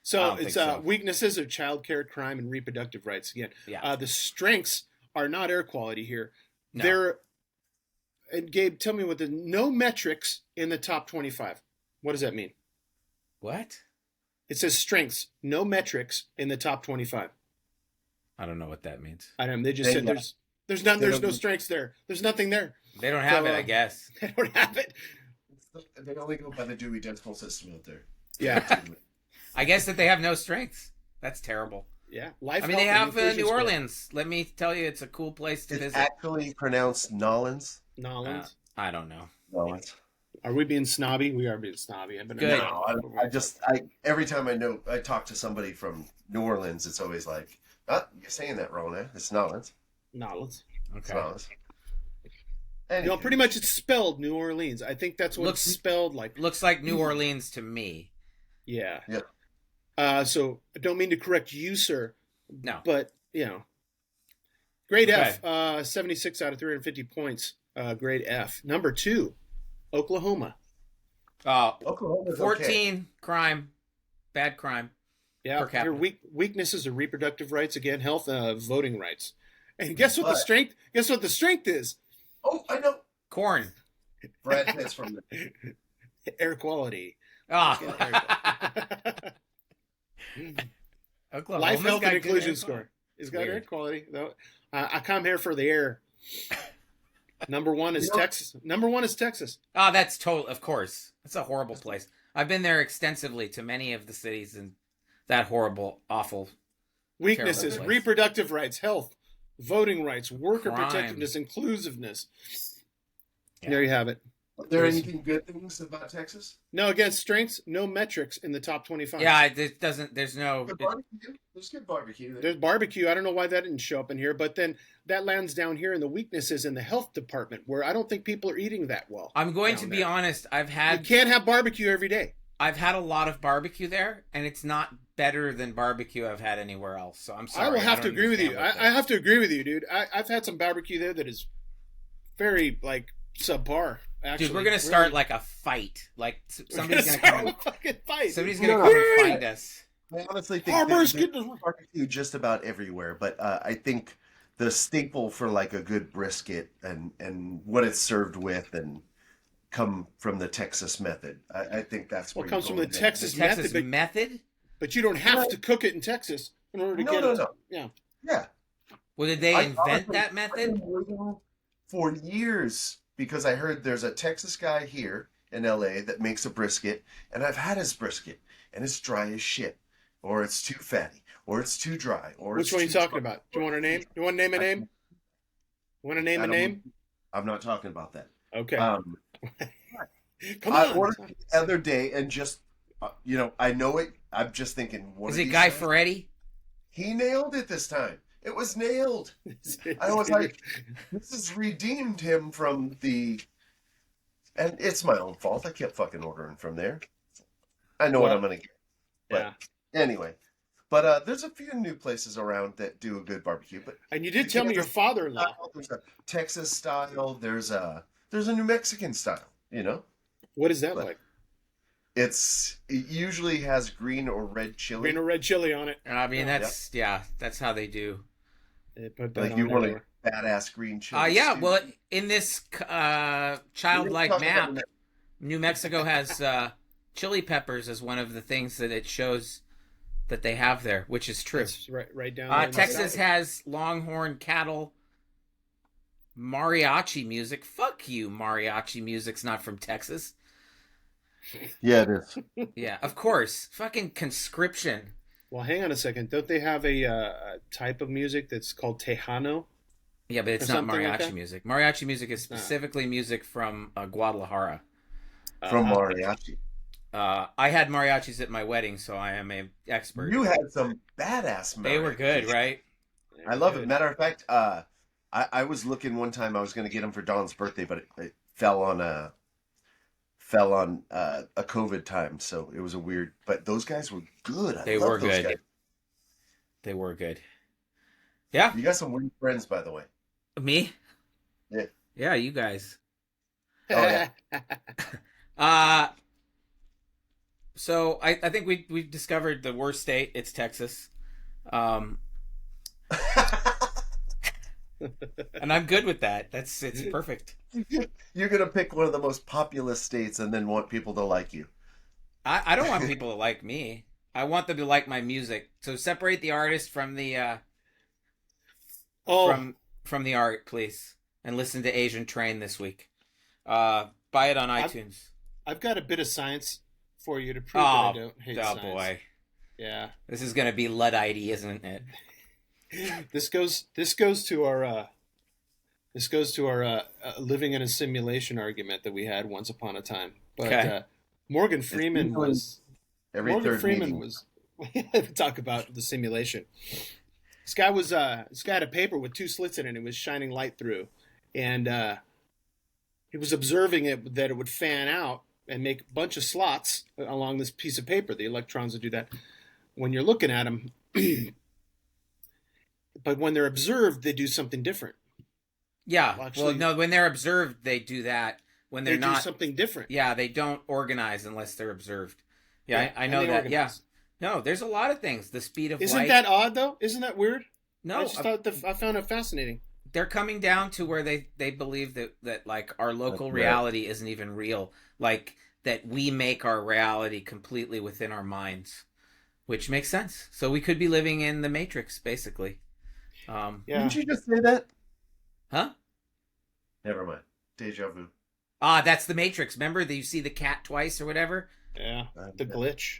So it's weaknesses are child care, crime, and reproductive rights. Again, the strengths are not air quality here. No. And Gabe, tell me what no metrics in the top 25. What does that mean? What? It says strengths, no metrics in the top 25. I don't know what that means. I don't know. They just said there's no strengths there. There's nothing there. They don't have it, I guess. They don't have it. They only go by the Dewey Decimal System out there. Yeah. I guess that they have no strengths. That's terrible. Yeah, they have New Orleans. Let me tell you, it's a cool place to visit. It's actually pronounced Nolans. Nolans. I don't know. Nolans. Are we being snobby? We are being snobby. Good. No, I every time I talk to somebody from New Orleans, it's always like, you're saying that wrong, eh? It's Nolans. Nolans. Okay. It's Nolans. Anyway. Pretty much it's spelled New Orleans. I think that's what it's spelled like. Looks like New Orleans to me. Yeah. Yeah. So I don't mean to correct you, sir. No. But, grade F, 76 out of 350 points. Grade F. Number 2, Oklahoma. Oklahoma's 14 okay. Crime. Bad crime. Yeah. Your weaknesses are reproductive rights, again, health, voting rights. And guess what the strength is? Oh, I know. Corn. Brad Pitt's from the air quality. Oklahoma's Life, health, got and good inclusion air score. It's got Weird. air quality. Though I come here for the air. Number 1 is Texas. Number 1 is Texas. Oh, that's total. Of course, it's a horrible place. I've been there extensively to many of the cities in that horrible, awful. Weaknesses: place. reproductive rights, health, voting rights, worker Crime. protectiveness, inclusiveness. Yeah. There you have it. Are there anything good things about Texas? No, again, strengths, no metrics in the top 25. Yeah, it doesn't. There's no. Good barbecue. There's good barbecue there. There's barbecue. I don't know why that didn't show up in here, but then that lands down here in the weaknesses in the health department, where I don't think people are eating that well. I'm going to be honest. You can't have barbecue every day. I've had a lot of barbecue there, and it's not better than barbecue I've had anywhere else. So I'm sorry. I will have to agree with you. I I have to agree with you, dude. I've had some barbecue there that is very subpar. actually. Dude, we're gonna start like a fight. Like somebody's gonna come. A fucking fight. Somebody's gonna come and find us. I honestly think there's barbecue just about everywhere, but I think the staple for like a good brisket and what it's served with and come from the Texas method. I think that's what where comes you from go the with it. Texas The Texas method. method. But you don't have to cook it in Texas in order to get it. No. Yeah. Yeah. Well, did they invent honestly, that I've method? been waiting for years because I heard there's a Texas guy here in LA that makes a brisket, and I've had his brisket, and it's dry as shit, or it's too fatty, or it's too dry, or Which it's one are you too talking about? Do you want a name? You want to name a name? Want to name a name? I'm not talking about that. Okay. Come I on. ordered it the other day and just, I know it. I'm just thinking, what Is are it these Guy guys? Fieri? He nailed it this time. It was nailed. I was like, this has redeemed him from the, and it's my own fault. I kept fucking ordering from there. I know what I'm gonna get. But anyway, but there's a few new places around that do a good barbecue. But and you did tell me your father-in-law. There's a Texas style. There's a New Mexican style. What is that But- like? It usually has green or red chili. Green or red chili on it. I mean, that's how they do. They put that Like on you want everywhere. a badass green chili. Yeah. stew. Well, in this childlike We'll talk map, about it. New Mexico has chili peppers as one of the things that it shows that they have there, which is true. It's right down there. Texas has longhorn cattle, mariachi music. Fuck you, mariachi music's not from Texas. Yeah, it is. Yeah, of course. Fucking conscription. Well, hang on a second. Don't they have a type of music that's called Tejano? Yeah, but it's Or not something like mariachi that? music. Mariachi music is specifically music from Guadalajara. From mariachi. I had mariachis at my wedding, so I am an expert. You had some badass mariachi. They were good, right? I love it. Matter of fact, I was looking one time. I was going to get them for Dawn's birthday, but it fell on a COVID time, so it was a weird. But those guys were good. They love were those good. guys. They were good. Yeah. You got some weird friends, by the way. Me? Yeah. Yeah, you guys. Oh, yeah. So I think we discovered the worst state. It's Texas. And I'm good with that. It's perfect. You're gonna pick one of the most populous states and then want people to like you. I don't want people to like me. I want them to like my music. So separate the artist from the from the art, please, and listen to Asian Train this week. Buy it on iTunes. I've got a bit of science for you to prove that I don't hate science. Boy, Yeah. this is gonna be Luddite, isn't it? This goes to our living in a simulation argument that we had once upon a time. But Okay. Morgan Freeman was Every Morgan third Freeman meeting. was we talk about the simulation. This guy had a paper with two slits in it and it was shining light through. And he was observing it that it would fan out and make a bunch of slots along this piece of paper. The electrons would do that when you're looking at them. But when they're observed, they do something different. Yeah. Well, actually- no, when they're observed, they do that. When they're They do not, something different. yeah, they don't organize unless they're observed. Yeah, Yeah, I and know they that. organize. Yeah. No, there's a lot of things. The speed of Isn't light. that odd though? Isn't that weird? No, I found it fascinating. they're coming down to where they believe that like our local That's right. reality isn't even real. Like that we make our reality completely within our minds, which makes sense. So we could be living in the Matrix, basically. Yeah. Didn't you just say that? Huh? Never mind. Deja vu. That's the Matrix. Remember that you see the cat twice or whatever? Yeah. The glitch.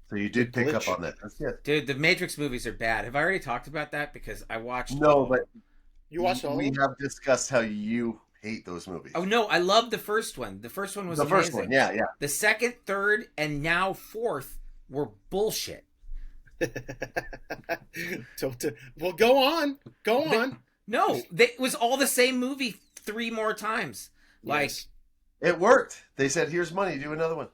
So you did pick up glitch. on that. That's good. Dude, the Matrix movies are bad. Have I already talked about that? Because I watched. No, but You watched all of we them? have discussed how you hate those movies. Oh no, I love the first one. The first one was the first amazing. one, yeah. The second, third, and now fourth were bullshit. Well, go on. Go on. No, it was all the same movie 3 more times. Like, Yes. It worked. They said, "Here's money. Do another one."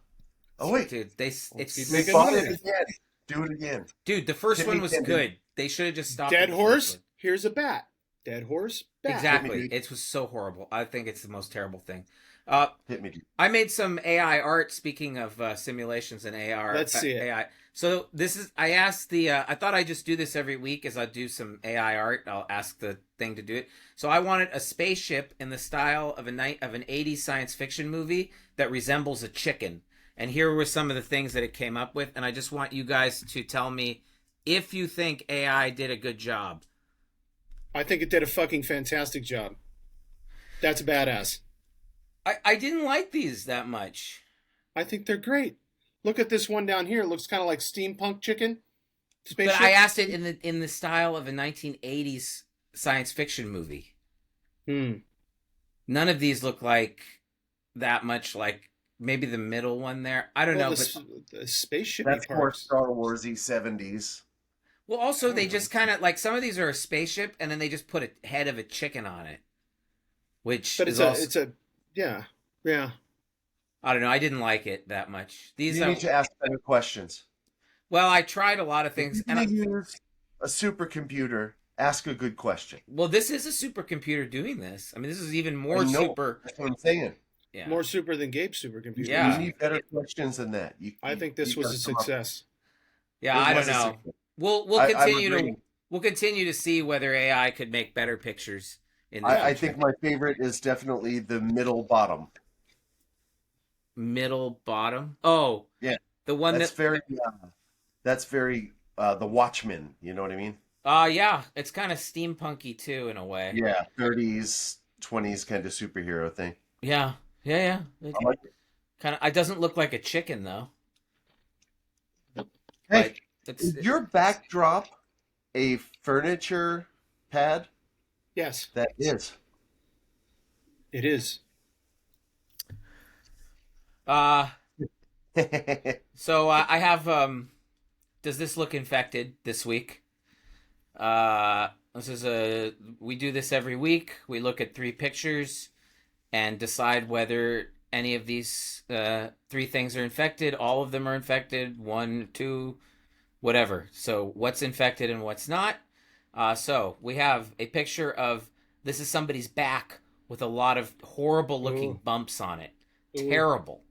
Oh wait, dude, it's keep we making bought money. it again. Do it again. dude. The first Timmy one was Kennedy. good. They should have just stopped. Dead at the horse. first Here's a bat. Dead horse. one. Bat. Exactly. Timmy. It was so horrible. I think it's the most terrible thing. Uh, Hit me. I made some AI art. Speaking of simulations and AR, Let's see it. AI. So this is. I asked the. I thought I'd just do this every week as I do some AI art. I'll ask the thing to do it. So I wanted a spaceship in the style of an '80s science fiction movie that resembles a chicken. And here were some of the things that it came up with. And I just want you guys to tell me if you think AI did a good job. I think it did a fucking fantastic job. That's badass. I didn't like these that much. I think they're great. Look at this one down here. It looks kind of like steampunk chicken. Spaceship. But I asked it in the style of a 1980s science fiction movie. None of these look like that much like maybe the middle one there. I don't know. The spaceship. That's more Star Warsy 70s. Well, also they just kind of like some of these are a spaceship and then they just put a head of a chicken on it, which but is yeah. I don't know. I didn't like it that much. These You need to ask better questions. Well, I tried a lot of things, and I use a supercomputer. Ask a good question. Well, this is a supercomputer doing this. I mean, this is even more super. That's what I'm saying. Yeah. More super than Gabe's supercomputer. Yeah. You need better questions than that. I think this was a success. Yeah, I don't know. We'll continue to see whether AI could make better pictures in the future. I think my favorite is definitely the middle bottom. Middle bottom? Oh. Yeah. The one that's very The Watchmen, you know what I mean? Yeah, it's kind of steampunky too in a way. Yeah, 30s, 20s kind of superhero thing. Yeah. I like it. Kind of. It doesn't look like a chicken though. Hey, is your backdrop a furniture pad? Yes. That is. It is. So I have does this look infected this week? We do this every week. We look at 3 pictures and decide whether any of these 3 things are infected. All of them are infected. 1, 2, whatever. So what's infected and what's not? So we have a picture of this is somebody's back with a lot of horrible looking bumps on it. Terrible.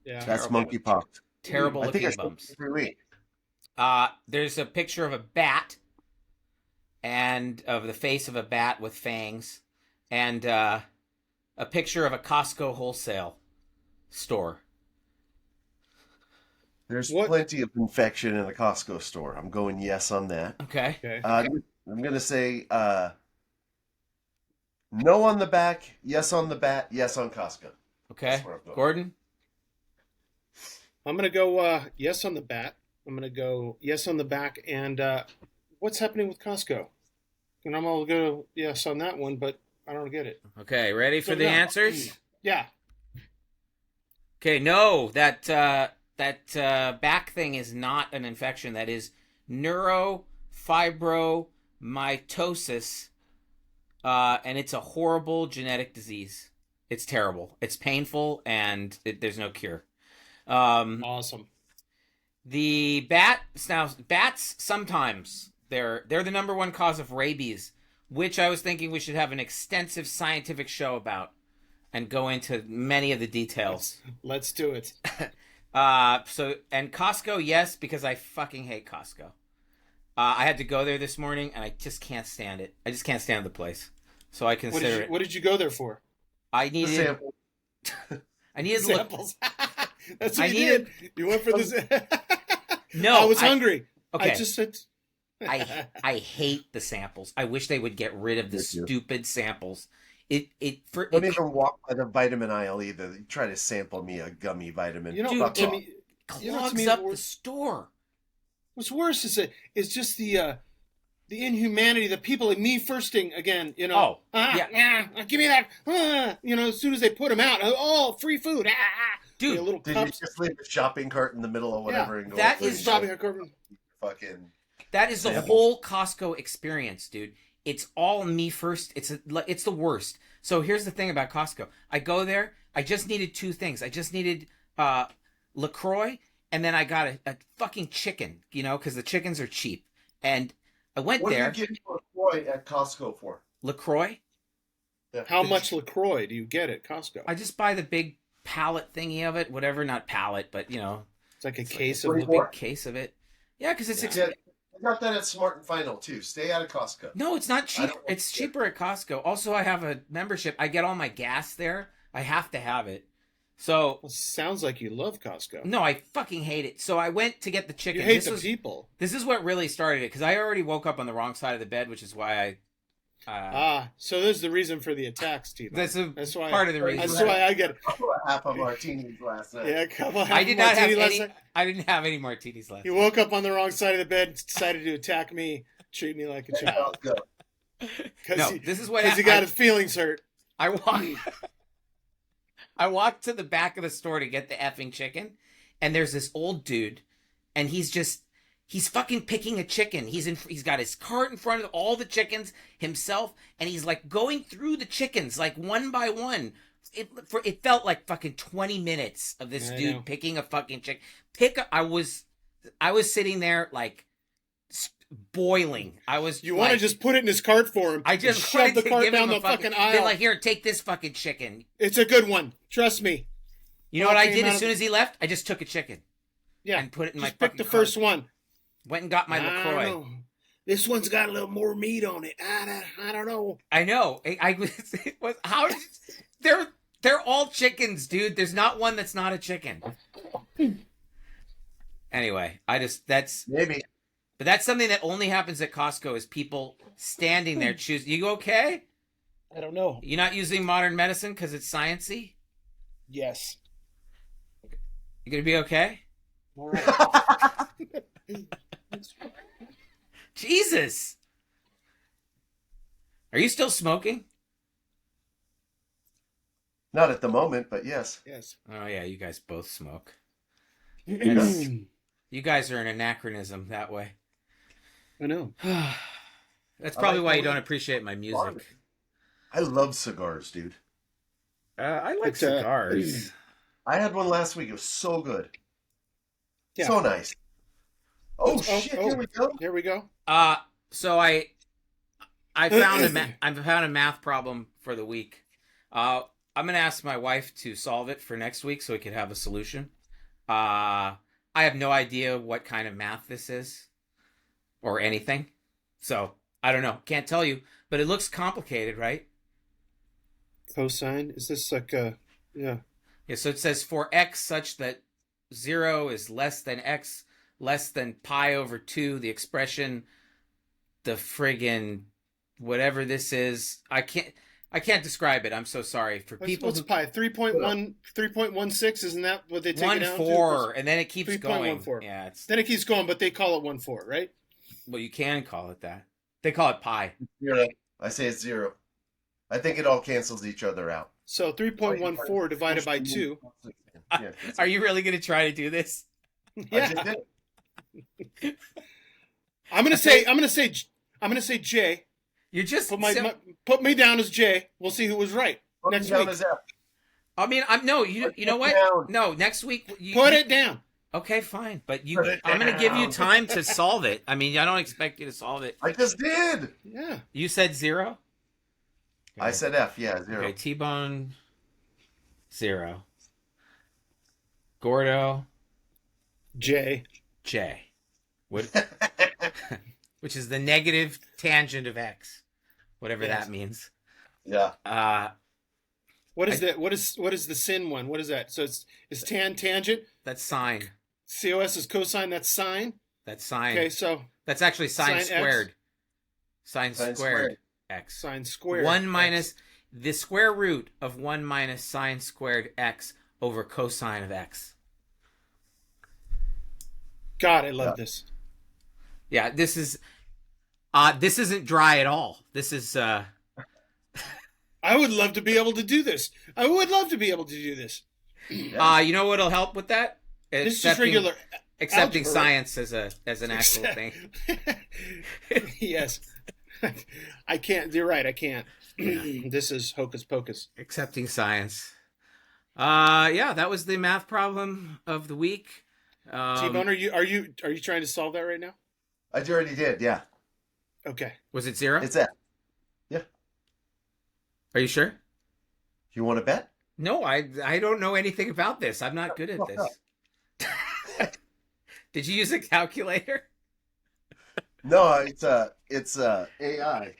Yeah, that's monkeypox. Terrible looking bumps. There's a picture of a bat and of the face of a bat with fangs, and a picture of a Costco wholesale store. There's plenty of infection in a Costco store. I'm going yes on that. Okay. I'm going to say no on the back, yes on the bat, yes on Costco. Okay. Gordon? I'm going to go yes on the bat. I'm going to go yes on the back. And what's happening with Costco? And I'm going to go yes on that one, but I don't get it. Okay, ready for the answers? Yeah. Okay, no, that back thing is not an infection. That is neurofibromatosis, and it's a horrible genetic disease. It's terrible. It's painful, and there's no cure. Awesome. The bats sometimes they're the number one cause of rabies, which I was thinking we should have an extensive scientific show about and go into many of the details. Let's do it. And Costco, yes, because I fucking hate Costco. I had to go there this morning and I just can't stand it. I just can't stand the place. So I consider it. What did you go there for? I needed samples. That's what you did. You went for this. No, I was hungry. Okay. I just said. I hate the samples. I wish they would get rid of the stupid samples. Don't even walk by the vitamin aisle either. You try to sample me a gummy vitamin. Dude, clogs up the store. What's worse is it's just the inhumanity, the people like me firsting again, you know. Give me that, as soon as they put them out, free food, dude. Little did cups. you just leave the shopping cart in the middle of whatever and go? That is shopping cart. Fucking. That is the whole Costco experience, dude. It's all me first. It's the worst. So here's the thing about Costco. I go there. I just needed 2 things. I just needed LaCroix, and then I got a fucking chicken, because the chickens are cheap. And I went there. What are you getting LaCroix at Costco for? LaCroix? Yeah. How much LaCroix do you get at Costco? I just buy the big pallet thingy of it, whatever. Not pallet, but It's like a it's case like of a big case of it. Yeah, because it's Yeah, I got that at Smart and Final too. Stay out of Costco. no, it's not cheap. It's cheaper at Costco. Also, I have a membership. I get all my gas there. I have to have it. So Well, sounds like you love Costco. no, I fucking hate it. So I went to get the chicken. You hate the people. This is what really started it because I already woke up on the wrong side of the bed, which is why I. So there's the reason for the attacks, T. That's why part of the reason. That's why I get it. Half of martinis last night. Yeah, a couple. I did not have any. I didn't have any martinis left. You woke up on the wrong side of the bed, and decided to attack me, treat me like a child. No, this is what because he got his feelings hurt. I walked to the back of the store to get the effing chicken, and there's this old dude, and he's fucking picking a chicken. He's got his cart in front of all the chickens himself, and he's like going through the chickens like one by one. It felt like fucking 20 minutes of this dude picking a fucking chicken. I was sitting there like boiling. You want to just put it in his cart for him? I just shove the cart down the fucking aisle. They're like, here, take this fucking chicken. It's a good one. Trust me. You know what I did as soon as he left? I just took a chicken. Yeah, and put it in my fucking cart. Pick the first one. Went and got my LaCroix. This one's got a little more meat on it. I don't know. I know. They're all chickens, dude. There's not one that's not a chicken. Anyway, Maybe. But that's something that only happens at Costco is people standing there choosing. You okay? I don't know. You're not using modern medicine because it's sciencey? Yes. You gonna be okay? All right. Jesus. Are you still smoking? Not at the moment, but yes. Yes. Oh yeah, you guys both smoke. Yes. You guys are an anachronism that way. I know. That's probably why you don't appreciate my music. I love cigars, dude. I like cigars. I had one last week. It was so good. Yeah. So nice. Oh shit! Here we go. Here we go. So I found a math problem for the week. I'm gonna ask my wife to solve it for next week so we could have a solution. I have no idea what kind of math this is or anything, so I don't know. Can't tell you, but it looks complicated, right? Cosine? Is this like a yeah? Yeah. So it says for x such that 0 is less than x less than pi over 2, the expression, the friggin' whatever this is, I can't describe it. I'm so sorry for people. What's pi? 3.16? Isn't that what they take it down to? 1.4, and then it keeps going. 3.14. Yeah, then it keeps going, but they call it 1.4, right? Well, you can call it that. They call it pi. 0. I say it's 0. I think it all cancels each other out. So 3.14 divided by 2. Yeah, Are you really going to try to do this? Yeah. I just did it. I'm gonna say J. You just put me down as J. We'll see who was right next week. I mean, you know what? Down. No, next week. Put it down. Okay, fine, but I'm going to give you time to solve it. I mean, I don't expect you to solve it. I just did. Yeah. You said 0. Okay. I said F. Yeah, 0. Okay, T-bone 0. Gordo J. What? Which is the negative tangent of x, whatever that means. Yeah. What is that? What is the sin one? What is that? So it's tan tangent. That's sine. COS is cosine. That's sine. That's sine. Okay, so that's actually sine squared. X. Sine squared x. Sine squared. 1 minus the square root of 1 minus sine squared x over cosine of x. God, I love this. Yeah, this isn't dry at all. This is I would love to be able to do this. I would love to be able to do this. You know what'll help with that? This is just regular accepting algebra. Science as an actual thing. Yes. I can't. You're right. I can't. This is hocus pocus. Accepting science. Yeah, that was the math problem of the week. T-Bone, are you trying to solve that right now? I already did. Yeah. Okay. Was it 0? It's F. Yeah. Are you sure? You want to bet? No, I don't know anything about this. I'm not good at this. Did you use a calculator? No, it's AI.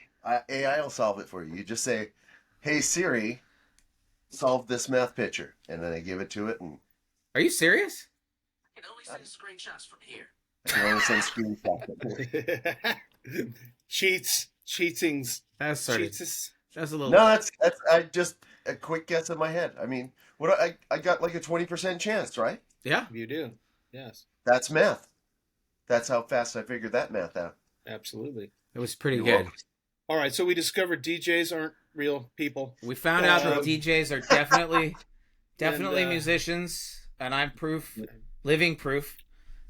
AI will solve it for you. You just say, "Hey Siri, solve this math picture," and then I give it to it, and Are you serious? I can only send screenshots from here. I can only send screenshots. Cheatings. That's sort of. Cheats. That's a little. No, that's I just a quick guess in my head. I mean, what I got like a 20% chance, right? Yeah. You do. Yes. That's math. That's how fast I figured that math out. Absolutely. It was pretty You're good. welcome. All right, so we discovered DJs aren't real people. We found out that DJs are definitely And, musicians, and I'm proof, living proof.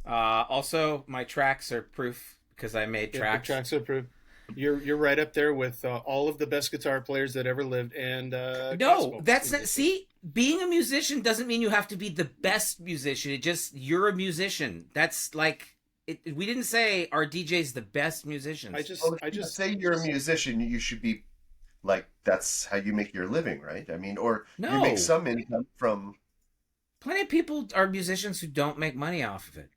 Also, my tracks are proof because I made tracks. The tracks are proof. You're right up there with all of the best guitar players that ever lived. And No, gospel that's not. musicians. See, being a musician doesn't mean you have to be the best musician. It just you're a musician. That's like we didn't say our DJ's the best musicians. I just say you're a musician, you should be like that's how you make your living, right? I mean, or you No. make some income from. Plenty of people are musicians who don't make money off of it.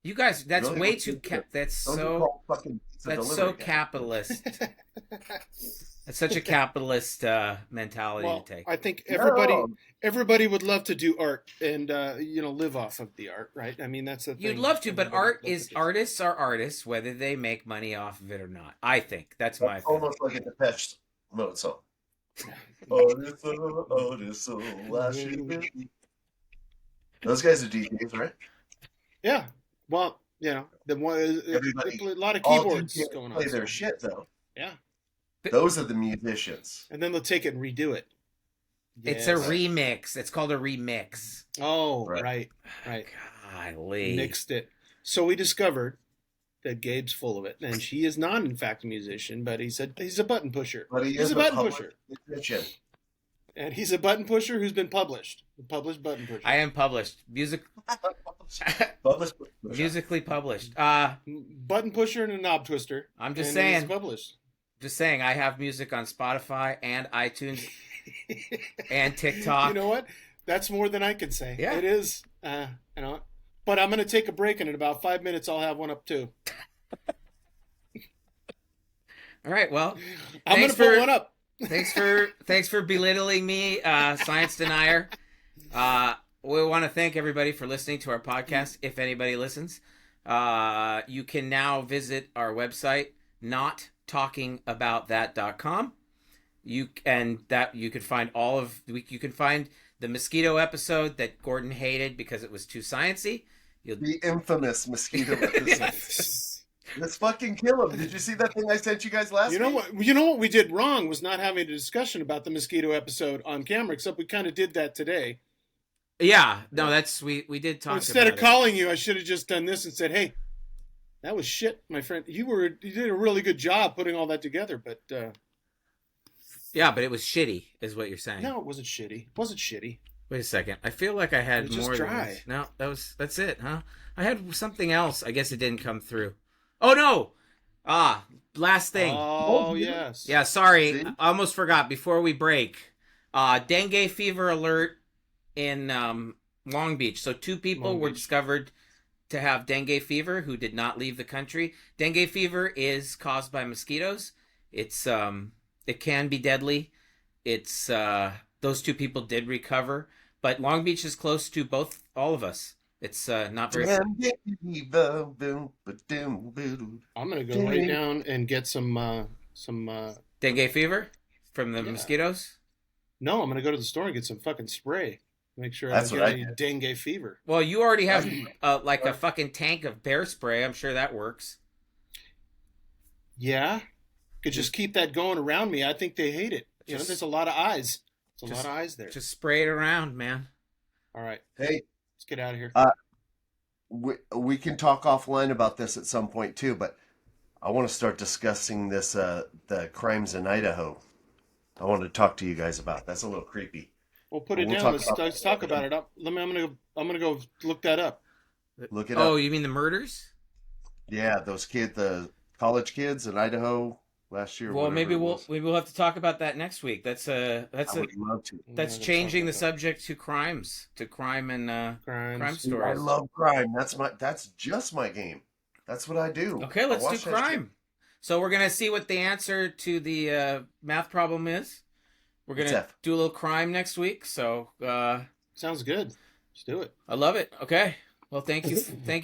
You guys, that's Really? way too. That's Those are so. called fucking pizza That's so delivery guys. capitalist. That's such a capitalist mentality well, to take. I think No. everybody would love to do art and live off of the art, right? I mean, that's the thing. You'd love to, but Everybody art would love is to do. artists are artists, whether they make money off of it or not. I think that's my That's opinion. almost like a Depeche Mode song. Artist, I should be. Those guys are DJs, right? Yeah. Well, the one Everybody- they play a lot of All keyboards DJs going play on. their shit though. Yeah. Those are the musicians. And then they'll take it and redo it. It's Yes. a remix. It's called a remix. Oh, Right. right. Golly. Mixed it. So we discovered that Gabe's full of it, and she is not, in fact, a musician, but he's a button pusher. But he He's is a button public pusher, musician. and he's a button pusher who's been published. A published button pusher. I am published. Published. Musically published. Button pusher and a knob twister. I'm just and saying. he's published. Just saying, I have music on Spotify and iTunes and TikTok. You know what? That's more than I can say. Yeah. It is. But I'm going to take a break, and in about 5 minutes, I'll have one up too. All right. Well, I'm going thanks to put for- one up. thanks for belittling me, science denier. We want to thank everybody for listening to our podcast. If anybody listens, you can now visit our website, nottalkingaboutthat.com. You can find you can find the mosquito episode that Gordon hated because it was too sciencey. The infamous mosquito episode. Let's fucking kill him. Did you see that thing I sent you guys last You know week? what? You know what we did wrong was not having a discussion about the mosquito episode on camera. Except we kind of did that today. Yeah, no, that's we did talk Instead about of calling you, I should have just done this and said, "Hey, that was shit, my friend. You did a really good job putting all that together." But Yeah, but it was shitty, is what you're saying. no, it wasn't shitty. It wasn't shitty. Wait a second. I feel like I had It was just more than dry. this. No, that's it, huh? I had something else. I guess it didn't come through. Oh no! Last thing. Oh yes. Yeah, sorry. See? I almost forgot before we break. Dengue fever alert in Long Beach. So 2 people Long were Beach. discovered to have dengue fever who did not leave the country. Dengue fever is caused by mosquitoes. It's it can be deadly. It's those 2 people did recover, but Long Beach is close to all of us. It's not very. I'm gonna go right down and get some. Dengue fever from the Yeah. mosquitoes. No, I'm gonna go to the store and get some fucking spray. Make sure That's I don't what get I any dengue fever. Well, you already have like a fucking tank of bear spray. I'm sure that works. Yeah, could just keep that going around me. I think they hate it. Just- There's a lot of eyes. There's a just- lot of eyes there. Just spray it around, man. All right, Hey, let's get out of here. we can talk offline about this at some point too, but I want to start discussing this the crimes in Idaho. I want to talk to you guys about. That's a little creepy. We'll put it we'll down. talk Let's about talk that. about it. I'm gonna go look that up. Look it Oh, up. you mean the murders? Yeah, those the college kids in Idaho. last year. Well, maybe we'll have to talk about that next week. That's I would love to. that's changing the subject to crime and crime Crimes. stories. I love crime. That's just my game. That's what I do. Okay, let's do crime. So we're gonna see what the answer to the math problem is. We're gonna do a little crime next week. So Sounds good. Let's do it. I love it. Okay. Well, thank you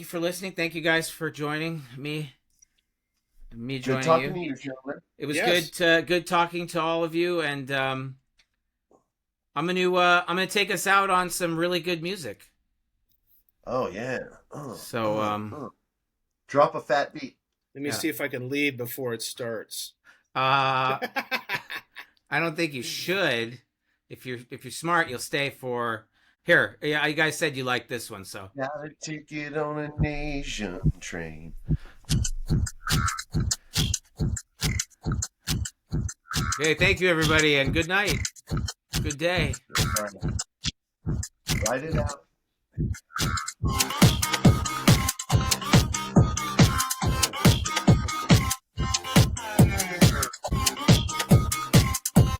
for listening. Thank you guys for joining me. Me joining good talking to you, gentlemen. It was good talking to all of you, and I'm gonna take us out on some really good music. Oh yeah. Drop a fat beat. Let me see if I can lead before it starts. I don't think you should. If you're smart, you'll stay for here. Yeah, you guys said you like this one, so got a ticket on an Asian train. Okay, thank you everybody, and good night. Good day. Write it out.